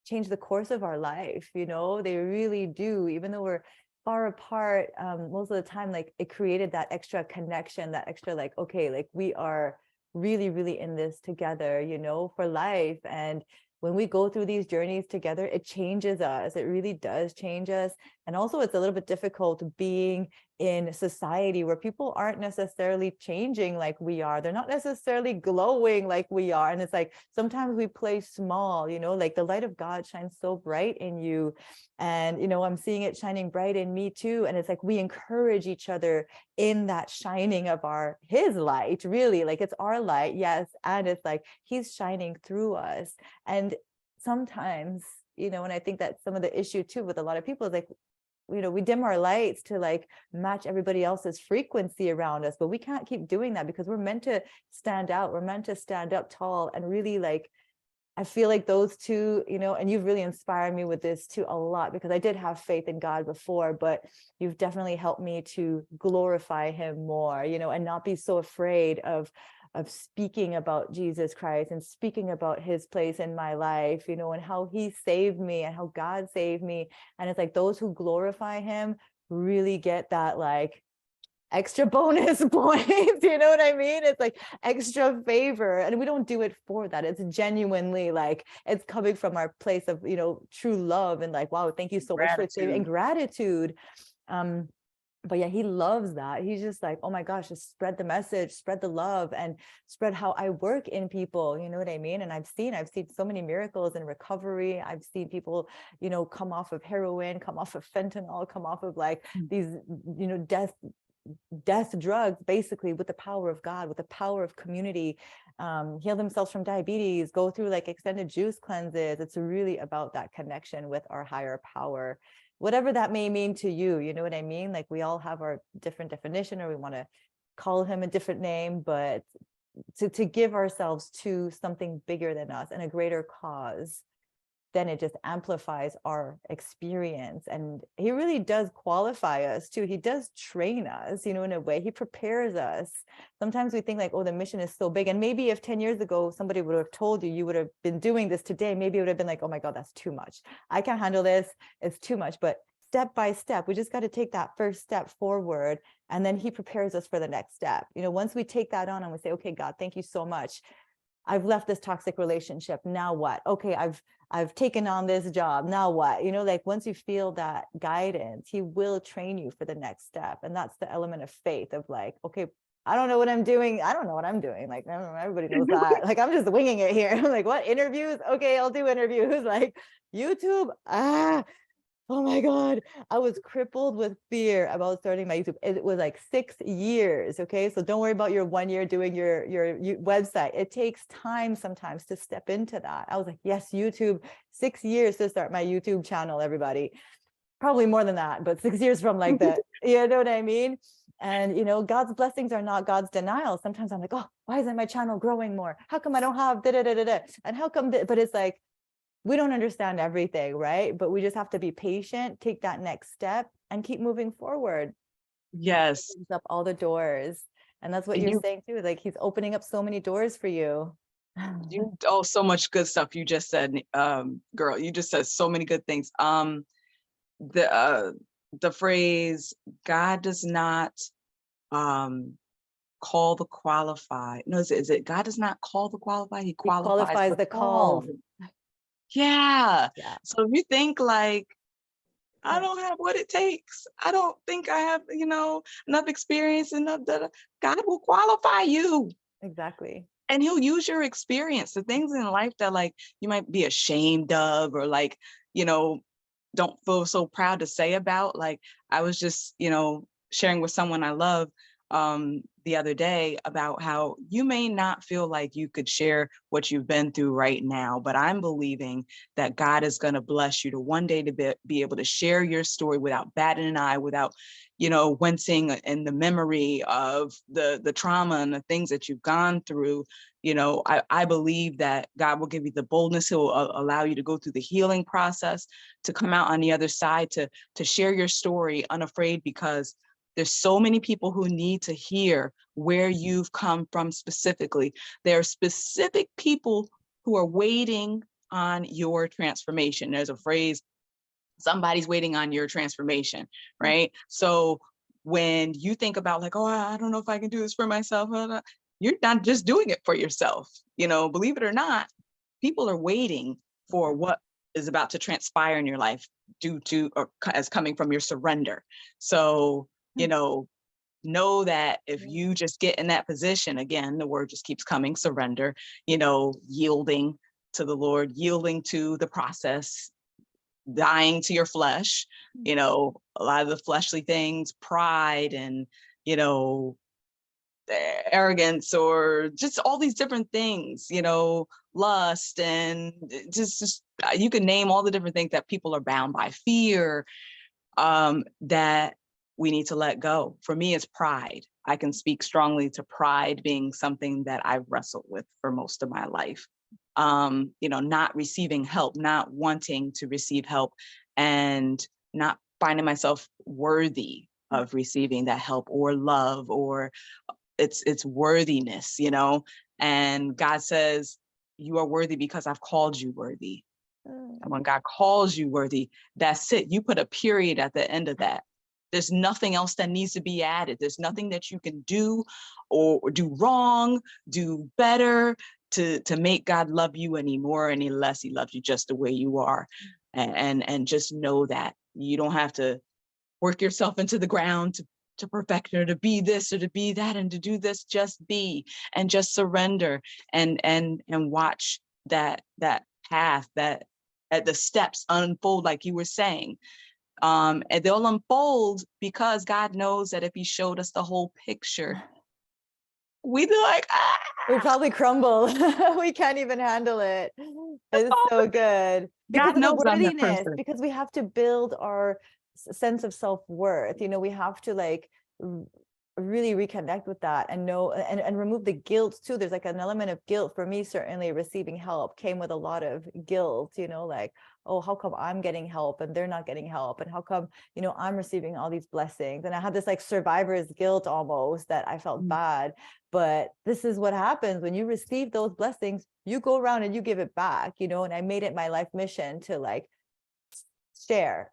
change the course of our life. They really do. Even though we're far apart, most of the time, like it created that extra connection, that extra like, okay, like we are really, really in this together, for life. And when we go through these journeys together, it changes us. It really does change us. And also it's a little bit difficult being in society where people aren't necessarily changing like we are. They're not necessarily glowing like we are. And it's like, sometimes we play small, you know, like the light of God shines so bright in you. And, you know, I'm seeing it shining bright in me too. And it's like, we encourage each other in that shining of his light, really, like it's our light. Yes. And it's like, he's shining through us. And sometimes, you know, and I think that some of the issue too with a lot of people is like, you know, we dim our lights to like match everybody else's frequency around us, but we can't keep doing that because we're meant to stand out. We're meant to stand up tall. And really, like, I feel like those two, you know, and you've really inspired me with this too a lot, because I did have faith in God before, but you've definitely helped me to glorify him more, you know, and not be so afraid of speaking about Jesus Christ and speaking about his place in my life, you know, and how he saved me and how God saved me. And it's like those who glorify him really get that like extra bonus points, you know what I mean? It's like extra favor, and we don't do it for that. It's genuinely like it's coming from our place of, you know, true love and like, wow, thank you so much for saving, and gratitude. But yeah, he loves that. He's just like, oh my gosh, just spread the message, spread the love, and spread how I work in people, you know what I mean? And I've seen so many miracles in recovery. I've seen people, you know, come off of heroin, come off of fentanyl, come off of like these, you know, death drugs, basically, with the power of God, with the power of community, heal themselves from diabetes, go through like extended juice cleanses. It's really about that connection with our higher power, whatever that may mean to you. You know what I mean? Like we all have our different definition, or we want to call him a different name, but to give ourselves to something bigger than us and a greater cause, then it just amplifies our experience. And he really does qualify us too. He does train us, you know, in a way. He prepares us. Sometimes we think like, oh, the mission is so big. And maybe if 10 years ago, somebody would have told you, you would have been doing this today, maybe it would have been like, oh my God, that's too much. I can't handle this. It's too much. But step by step, we just got to take that first step forward. And then he prepares us for the next step. You know, once we take that on and we say, okay, God, thank you so much. I've left this toxic relationship. Now what? Okay, I've taken on this job. Now what? You know, like once you feel that guidance, he will train you for the next step. And that's the element of faith of like, okay, I don't know what I'm doing. I don't know what I'm doing. Like everybody knows that. Like I'm just winging it here. I'm like, what, interviews? Okay, I'll do interviews. Like YouTube. Oh my God, I was crippled with fear about starting my YouTube. It was like 6 years. Okay. So don't worry about your 1 year doing your website. It takes time sometimes to step into that. I was like, yes, YouTube, 6 years to start my YouTube channel, everybody. Probably more than that, but 6 years from like that. You know what I mean? And, you know, God's blessings are not God's denial. Sometimes I'm like, oh, why isn't my channel growing more? How come I don't have da da da da da? And how come, but it's like, we don't understand everything, right? But we just have to be patient, take that next step, and keep moving forward. Yes. Opens up all the doors. And that's what you're saying too. Like he's opening up so many doors for you. Oh, so much good stuff you just said, girl. You just said so many good things. The phrase, God does not call the qualified. No, is it God does not call the qualified, he qualifies the called. Yeah. So if you think like, I don't have what it takes, I don't think I have, you know, enough experience, enough that God will qualify you. Exactly. And he'll use your experience, the things in life that like you might be ashamed of, or like, you know, don't feel so proud to say about. Like I was just, you know, sharing with someone I love the other day about how you may not feel like you could share what you've been through right now, but I'm believing that God is going to bless you to one day to be able to share your story without batting an eye, without, you know, wincing in the memory of the trauma and the things that you've gone through. You know, I believe that God will give you the boldness. He'll allow you to go through the healing process, to come out on the other side, to share your story unafraid, because there's so many people who need to hear where you've come from specifically. There are specific people who are waiting on your transformation. There's a phrase, somebody's waiting on your transformation, right? So when you think about like, oh, I don't know if I can do this for myself, you're not just doing it for yourself. You know, believe it or not, people are waiting for what is about to transpire in your life due to, or as coming from your surrender. So you know that if you just get in that position, again, the word just keeps coming, surrender, yielding to the Lord, yielding to the process, dying to your flesh, a lot of the fleshly things, pride and, arrogance, or just all these different things, lust, and just you can name all the different things that people are bound by, fear, that we need to let go. For me, it's pride. I can speak strongly to pride being something that I've wrestled with for most of my life. Not receiving help, not wanting to receive help, and not finding myself worthy of receiving that help or love, or it's worthiness, and God says, you are worthy because I've called you worthy. And when God calls you worthy, that's it. You put a period at the end of that. There's nothing else that needs to be added. There's nothing that you can do or do wrong, do better to make God love you any more, any less. He loves you just the way you are. And just know that you don't have to work yourself into the ground to perfection, or to be this or to be that and to do this. Just be, and just surrender, and watch that path, that at the steps unfold, like you were saying. And they'll unfold because God knows that if he showed us the whole picture, we'd be like, we'd probably crumble. We can't even handle it. It's so good. Because God of the knows I'm that worthiness, person. because we have to build our sense of self-worth. We have to really reconnect with that and know and remove the guilt too. There's like an element of guilt for me. Certainly receiving help came with a lot of guilt, like, oh, how come I'm getting help and they're not getting help, and how come I'm receiving all these blessings, and I had this like survivor's guilt almost, that I felt bad. But this is what happens when you receive those blessings. You go around and you give it back, and I made it my life mission to like share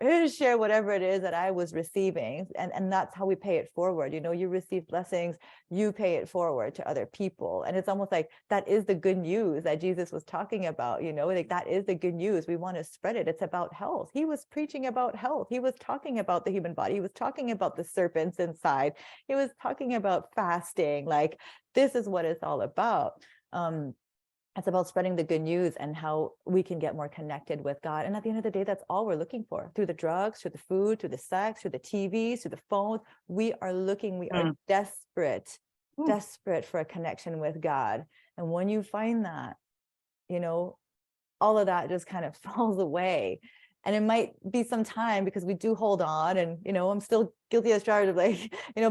whatever it is that I was receiving, and that's how we pay it forward. You receive blessings, you pay it forward to other people, and it's almost like that is the good news that Jesus was talking about. Like that is the good news. We want to spread it. It's about health. He was preaching about health. He was talking about the human body. He was talking about the serpents inside. He was talking about fasting. Like, this is what it's all about. It's about spreading the good news and how we can get more connected with God. And at the end of the day, that's all we're looking for. Through the drugs, through the food, through the sex, through the TVs, through the phones, we are desperate for a connection with God. And when you find that, all of that just kind of falls away. And it might be some time, because we do hold on, and I'm still guilty as charged of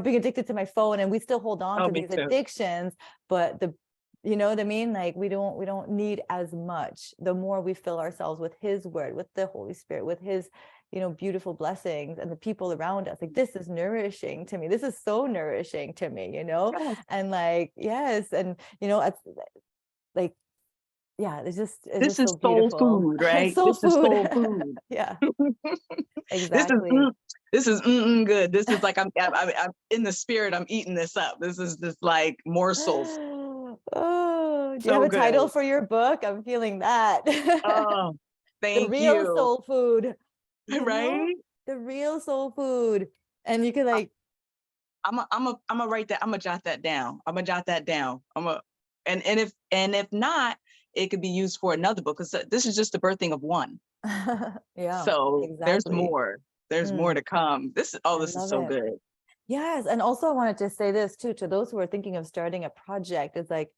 being addicted to my phone, and we still hold on to these addictions. But you know what I mean? Like, we don't need as much. The more we fill ourselves with his word, with the Holy Spirit, with his, beautiful blessings, and the people around us, like, this is nourishing to me. This is so nourishing to me, Yes. and like, yes. And, it's like, yeah, it's just This is so soul beautiful. food, right? Soul This is food. soul food. Yeah, This is exactly. this is good. This is like I'm in the spirit. I'm eating this up. This is just like morsels. Oh, do you have So a title good. for your book? I'm feeling that. Oh, The thank real you. soul food, Right? the real soul food. And you could like, I'm a write that. I'm gonna jot that down. I'm gonna jot that down. And if not, it could be used for another book, because this is just the birthing of one. yeah, So there's exactly. more. There's more to come. This I is love so it. good. Yes. And also I wanted to say this too, to those who are thinking of starting a project. It's like,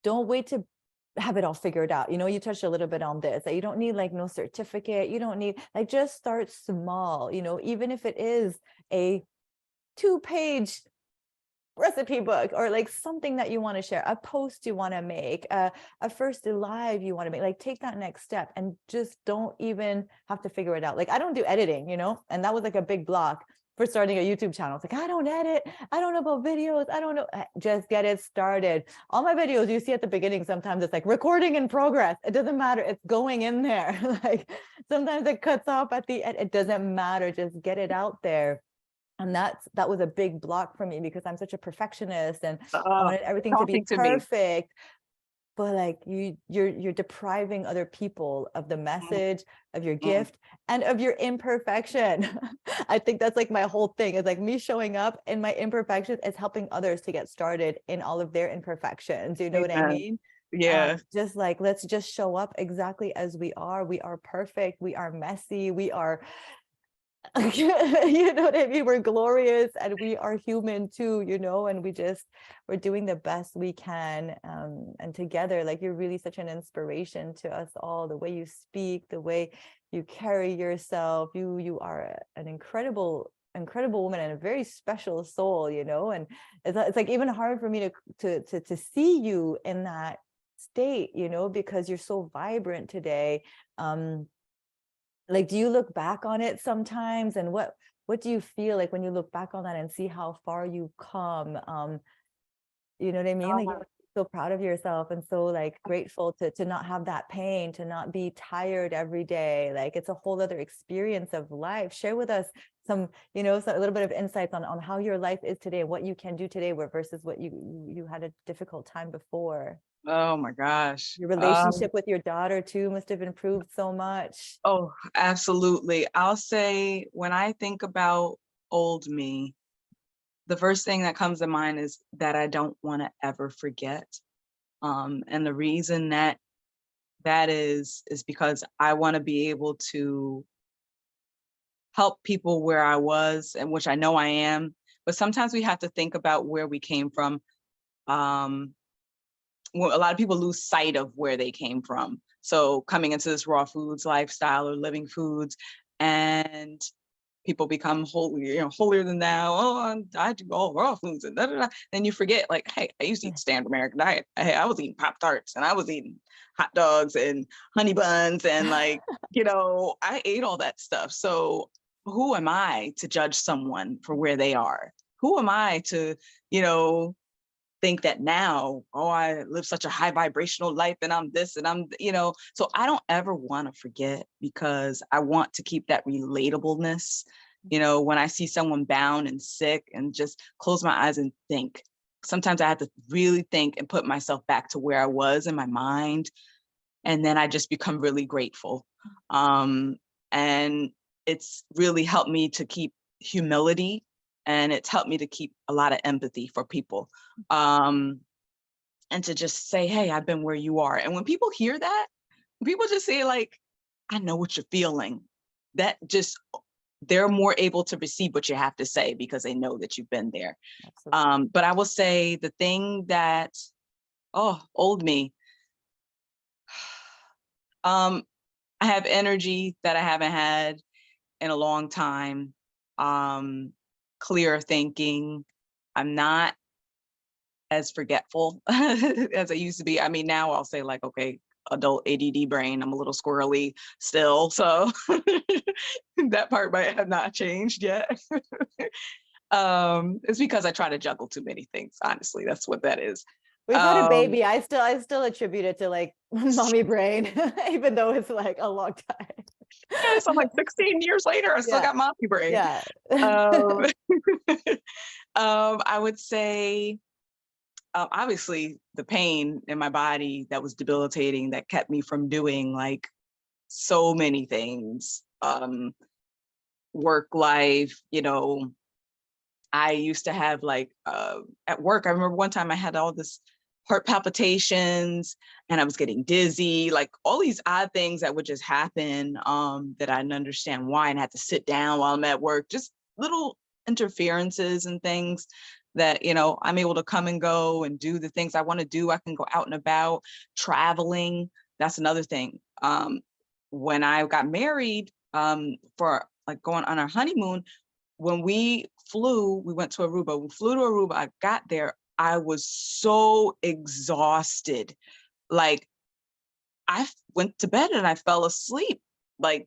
don't wait to have it all figured out. You touched a little bit on this, that you don't need like no certificate. You don't need, like, just start small, even if it is a 2-page recipe book, or like something that you want to share, a post you want to make, a first live you want to make. Like, take that next step and just don't even have to figure it out. Like, I don't do editing, and that was like a big block for starting a YouTube channel. It's like, I don't edit, I don't know about videos, I don't know. Just get it started. All my videos you see at the beginning, sometimes it's like recording in progress. It doesn't matter, it's going in there. Like, sometimes it cuts off at the end. It doesn't matter, just get it out there. And that was a big block for me, because I'm such a perfectionist and I wanted everything to be Talking to me. perfect. but like you're depriving other people of the message, of your Mm, gift, and of your imperfection. I think that's like my whole thing, is like me showing up in my imperfections is helping others to get started in all of their imperfections. You know what I amen. mean? Yeah. Just like, let's just show up exactly as we are. We are perfect, we are messy, we are you know what I mean? We're glorious and we are human too, you know, and we're doing the best we can. And together, like, you're really such an inspiration to us all. The way you speak, the way you carry yourself, you are an incredible woman and a very special soul, you know. And it's like even hard for me to see you in that state, you know, because you're so vibrant today. Like, do you look back on it sometimes, and what do you feel like when you look back on that and see how far you've come? You know what I mean? Like, you're so proud of yourself and so like grateful to not have that pain, to not be tired every day. Like, it's a whole other experience of life. Share with us some, you know, a little bit of insights on how your life is today, what you can do today versus what you had a difficult time before. Oh my gosh. Your relationship with your daughter too must have improved so much. Oh, absolutely. I'll say when I think about old me, the first thing that comes to mind is that I don't want to ever forget. And the reason that is because I want to be able to help people where I was, and which I know I am. But sometimes we have to think about where we came from. Um, well, a lot of people lose sight of where they came from. So coming into this raw foods lifestyle or living foods, and people become holy, holier than thou. Oh, I do all raw foods and da da da. Then you forget, like, hey, I used to eat standard American diet. Hey, I was eating Pop Tarts and I was eating hot dogs and honey buns and like, I ate all that stuff. So who am I to judge someone for where they are? Who am I to, you know, think that now, oh, I live such a high vibrational life and I'm this and so I don't ever want to forget, because I want to keep that relatableness. When I see someone bound and sick and just close my eyes and think, sometimes I have to really think and put myself back to where I was in my mind. And then I just become really grateful. And it's really helped me to keep humility, and it's helped me to keep a lot of empathy for people, and to just say, hey, I've been where you are. And when people hear that, people just say, like, I know what you're feeling, that just, they're more able to receive what you have to say because they know that you've been there. Absolutely. But I will say the thing that, old me, I have energy that I haven't had in a long time. Clear thinking. I'm not as forgetful as I used to be. I mean, now I'll say, like, okay, adult ADD brain, I'm a little squirrely still. So that part might have not changed yet. It's because I try to juggle too many things. Honestly, that's what that is. We've had a Um, baby. I still attribute it to like mommy brain, even though it's like a long time. so I'm like 16 years later, I still Yeah. got mommy brain. Yeah. Um, I would say, obviously, the pain in my body that was debilitating, that kept me from doing like so many things. Work life, I used to have like, at work, I remember one time I had all this heart palpitations and I was getting dizzy, like all these odd things that would just happen, that I didn't understand why, and I had to sit down while I'm at work, just little interferences and things that, I'm able to come and go and do the things I want to do. I can go out and about, traveling. That's another thing. When I got married, for like going on our honeymoon, when we went to Aruba. We flew to Aruba. I got there. I was so exhausted. Like, I went to bed and I fell asleep. Like,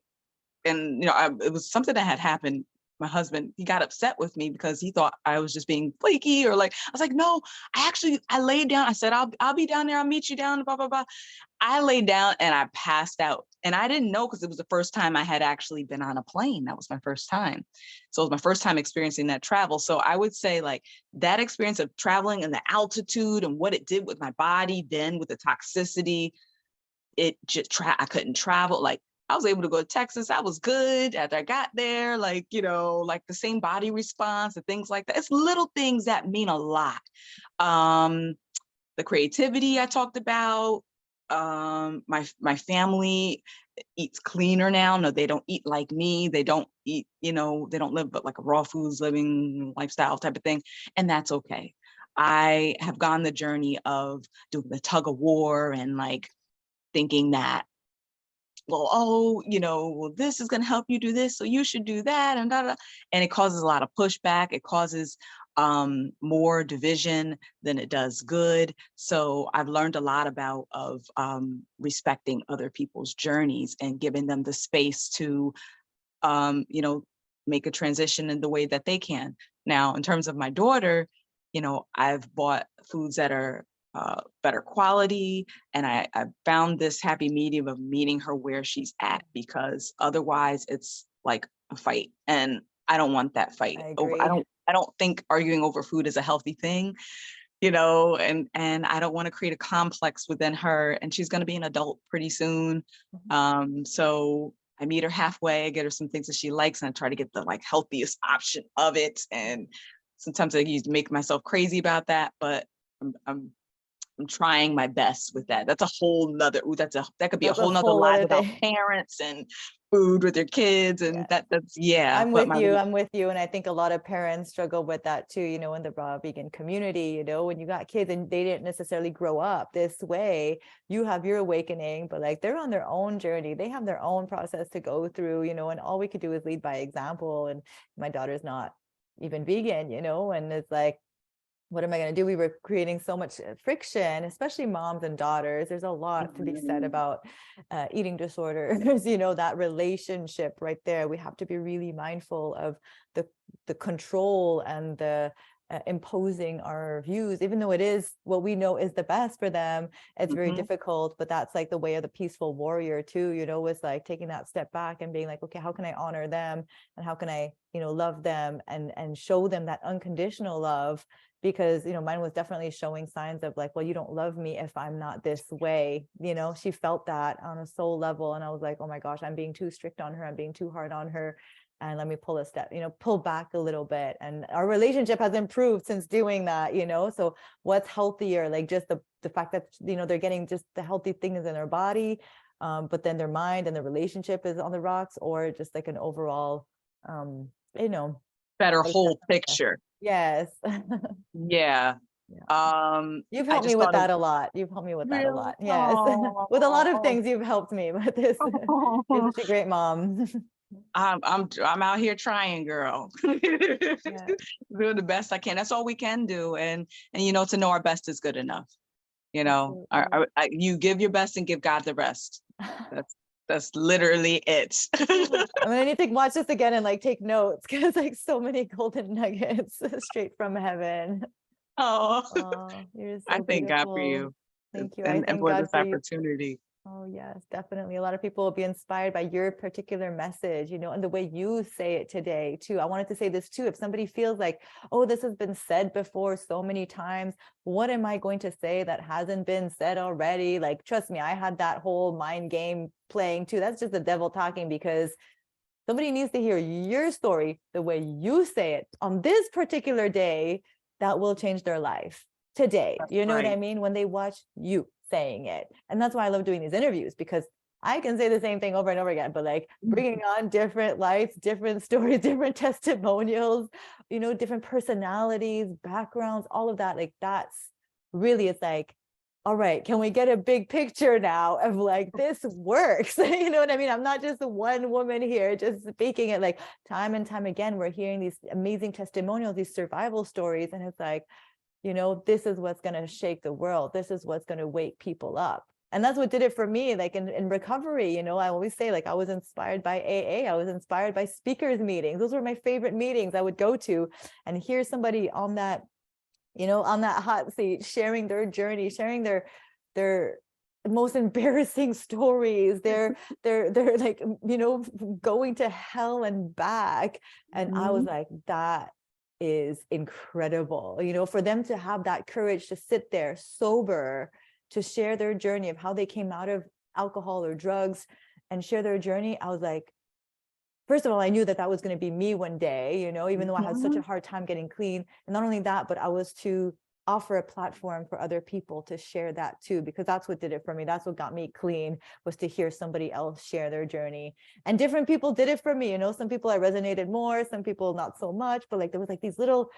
and it was something that had happened. my husband, he got upset with me because he thought I was just being flaky, or like, I was like, no, I laid down. I said, I'll be down there. I'll meet you down, blah, blah, blah. I laid down and I passed out, and I didn't know, because it was the first time I had actually been on a plane. That was my first time. So it was my first time experiencing that travel. So I would say, like, that experience of traveling and the altitude and what it did with my body, then with the toxicity, it just I couldn't travel. Like, I was able to go to Texas. I was good after I got there. Like, like the same body response and things like that. It's little things that mean a lot. The creativity I talked about. My family eats cleaner now. No, they don't eat like me. They don't eat, they don't live but like a raw foods living lifestyle type of thing. And that's okay. I have gone the journey of doing the tug of war and like thinking that, well, well, this is going to help you do this, so you should do that, and and it causes a lot of pushback. It causes more division than it does good. So I've learned a lot of respecting other people's journeys and giving them the space to, make a transition in the way that they can. Now, in terms of my daughter, I've bought foods that are better quality. And I found this happy medium of meeting her where she's at, because otherwise it's like a fight. And I don't want that fight over. I don't think arguing over food is a healthy thing, and I don't want to create a complex within her. And she's going to be an adult pretty soon. So I meet her halfway, I get her some things that she likes, and I try to get the like healthiest option of it. And sometimes I used to make myself crazy about that, but I'm trying my best with that. That's a whole nother, that could be a whole nother live about parents and food with their kids. And that's, yeah. I'm with you. And I think a lot of parents struggle with that too, in the raw vegan community, when you got kids and they didn't necessarily grow up this way, you have your awakening, but like they're on their own journey. They have their own process to go through, and all we could do is lead by example. And my daughter's not even vegan, and it's like, what am I going to do? We were creating so much friction, especially moms and daughters. There's a lot to be said about eating disorders, that relationship right there. We have to be really mindful of the control and the imposing our views, even though it is what we know is the best for them. It's very difficult, but that's like the way of the peaceful warrior too, it's like taking that step back and being like, okay, how can I honor them? And how can I, love them and show them that unconditional love? Because, mine was definitely showing signs of like, well, you don't love me if I'm not this way. She felt that on a soul level. And I was like, oh my gosh, I'm being too strict on her. I'm being too hard on her. And let me pull a step, pull back a little bit. And our relationship has improved since doing that, so what's healthier? Like just the fact that, they're getting just the healthy things in their body, but then their mind and the relationship is on the rocks, or just like an overall, better whole picture. Yes. Yeah. You've helped me with that a lot. You've helped me with that a lot. Yes. With a lot of things you've helped me with this. You're such a great mom. I'm out here trying, girl. Doing the best I can. That's all we can do. And to know our best is good enough. You give your best and give God the rest. That's literally it. I'm gonna need to watch this again and like take notes, because like so many golden nuggets straight from heaven. Oh, you're so I thank God for you. Thank you. And for this opportunity. Oh yes, definitely. A lot of people will be inspired by your particular message, and the way you say it today too. I wanted to say this too. If somebody feels like, oh, this has been said before so many times, what am I going to say that hasn't been said already? Like, trust me, I had that whole mind game playing too. That's just the devil talking, because somebody needs to hear your story the way you say it on this particular day. That will change their life today. That's you know what I mean? When they watch you saying it. And that's why I love doing these interviews, because I can say the same thing over and over again, but like bringing on different lights, different stories, different testimonials, different personalities, backgrounds, all of that. Like that's really, it's like, all right, can we get a big picture now of like, this works? You know what I mean? I'm not just one woman here, just speaking it. Like time and time again, we're hearing these amazing testimonials, these survival stories. And it's like, this is what's going to shake the world. This is what's going to wake people up. And that's what did it for me. Like in recovery, I always say, like, I was inspired by AA. I was inspired by speakers meetings. Those were my favorite meetings I would go to, and hear somebody on that, on that hot seat, sharing their journey, sharing their most embarrassing stories. They're like, going to hell and back. And I was like, that is incredible, for them to have that courage to sit there sober, to share their journey of how they came out of alcohol or drugs and share their journey. I was like, first of all, I knew that was going to be me one day, even though I had such a hard time getting clean. And not only that, but I was to offer a platform for other people to share that too, because that's what did it for me. That's what got me clean, was to hear somebody else share their journey. And different people did it for me. Some people I resonated more, some people not so much, but like there was like these little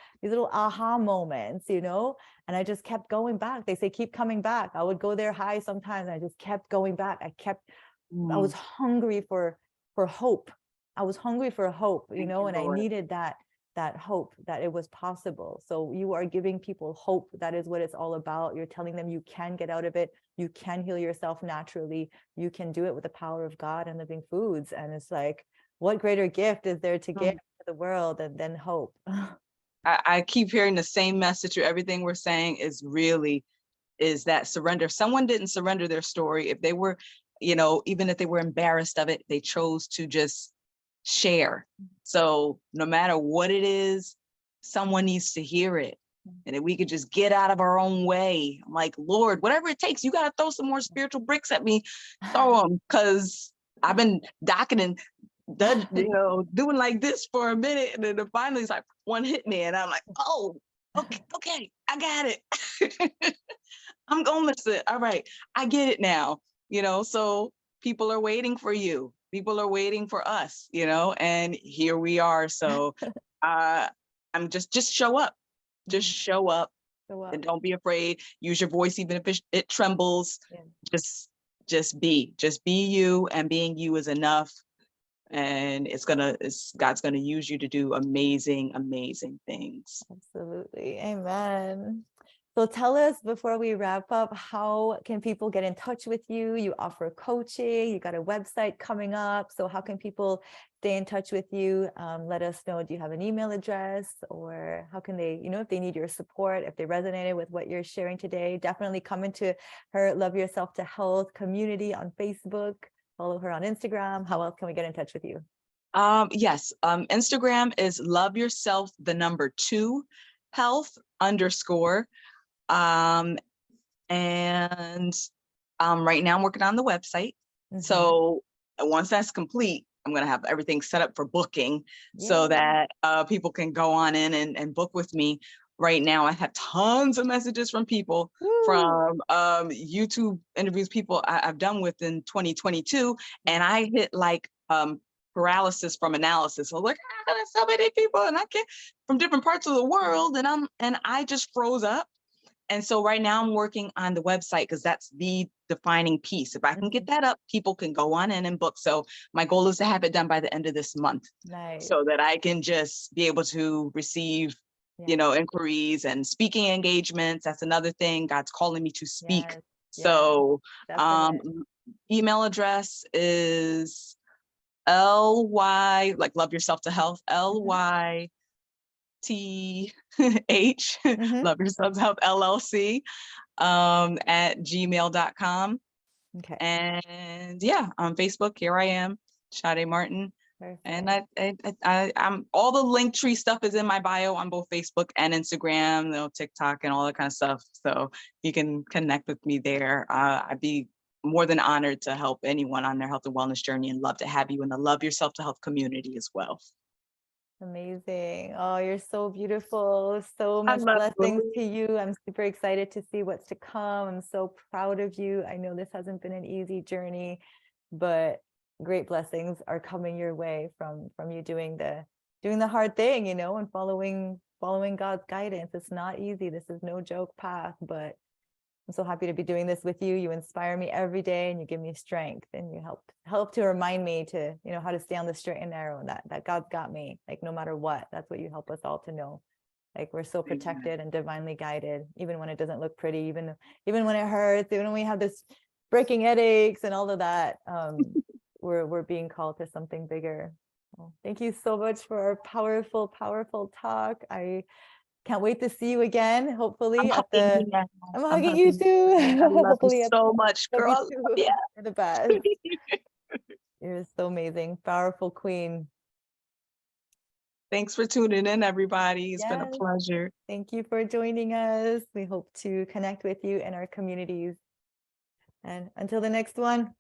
aha moments, and I just kept going back. They say, keep coming back. I would go there high sometimes, and I just kept going back. I was hungry for hope. I was hungry for hope, and I needed that hope, that it was possible. So you are giving people hope. That is what it's all about. You're telling them you can get out of it. You can heal yourself naturally. You can do it with the power of God and living foods. And it's like, what greater gift is there to give to the world than hope? I keep hearing the same message. Everything we're saying is that surrender. Someone didn't surrender their story. If they were, even if they were embarrassed of it, they chose to just share. So no matter what it is, someone needs to hear it. And if we could just get out of our own way, I'm like, Lord, whatever it takes, you got to throw some more spiritual bricks at me, throw them, because I've been docketing, doing like this for a minute. And then finally it's like one hit me and I'm like, oh, okay, I got it. I'm gonna listen. All right, I get it now. So people are waiting for you. People are waiting for us, and here we are. So I'm just show up. Just show up. And don't be afraid. Use your voice, even if it trembles. Yeah. Just be you, and being you is enough. And God's gonna use you to do amazing, amazing things. Absolutely. Amen. So tell us, before we wrap up, how can people get in touch with you? You offer coaching, you got a website coming up. So how can people stay in touch with you? Let us know. Do you have an email address, or how can they, if they need your support, if they resonated with what you're sharing today? Definitely come into her Love Yourself to Health community on Facebook. Follow her on Instagram. How else can we get in touch with you? Yes. Instagram is Love Yourself, 2 health _ and right now I'm working on the website. So once that's complete, I'm going to have everything set up for booking, so that people can go on in and book with me. Right now I have tons of messages from people, from YouTube interviews people I've done with in 2022, and I hit like paralysis from analysis. So like, there's so many people, and I can't, from different parts of the world, and I just froze up. And so right now I'm working on the website, because that's the defining piece. If I can get that up, people can go on in and book. So my goal is to have it done by the end of this month. Nice. So that I can just be able to receive, inquiries and speaking engagements. That's another thing. God's calling me to speak. Yes. So email address is LY, like Love Yourself to Health, LYTH, Love Yourself to Health LLC, at gmail.com. Okay. And on Facebook, here I am, Shadé Martin. Perfect. And I'm all the Linktree stuff is in my bio on both Facebook and Instagram, TikTok and all that kind of stuff. So you can connect with me there. I'd be more than honored to help anyone on their health and wellness journey, and love to have you in the Love Yourself to Health community as well. Amazing. Oh, you're so beautiful. So much blessings to you. I'm super excited to see what's to come. I'm so proud of you. I know this hasn't been an easy journey, but great blessings are coming your way from you doing the hard thing, and following God's guidance. It's not easy. This is no joke path, but I'm so happy to be doing this with you. You inspire me every day, and you give me strength, and you help to remind me to, how to stay on the straight and narrow, and that God's got me, like, no matter what. That's what you help us all to know. Like, we're so protected and divinely guided, even when it doesn't look pretty, even when it hurts, even when we have this breaking headaches and all of that. We're being called to something bigger. Well, thank you so much for our powerful, powerful talk. I can't wait to see you again. Hopefully I'm at hugging the, you now. I'm I'm hugging you hugging too. you. I love you Hopefully at so much, love girl. you I love too. you. You're the best. You're so amazing, powerful queen. Thanks for tuning in, everybody. It's been a Yes. pleasure. Thank you for joining us. We hope to connect with you in our communities. And until the next one,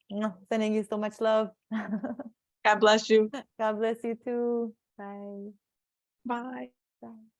sending you so much love. God bless you. God bless you too. Bye. Bye. Bye.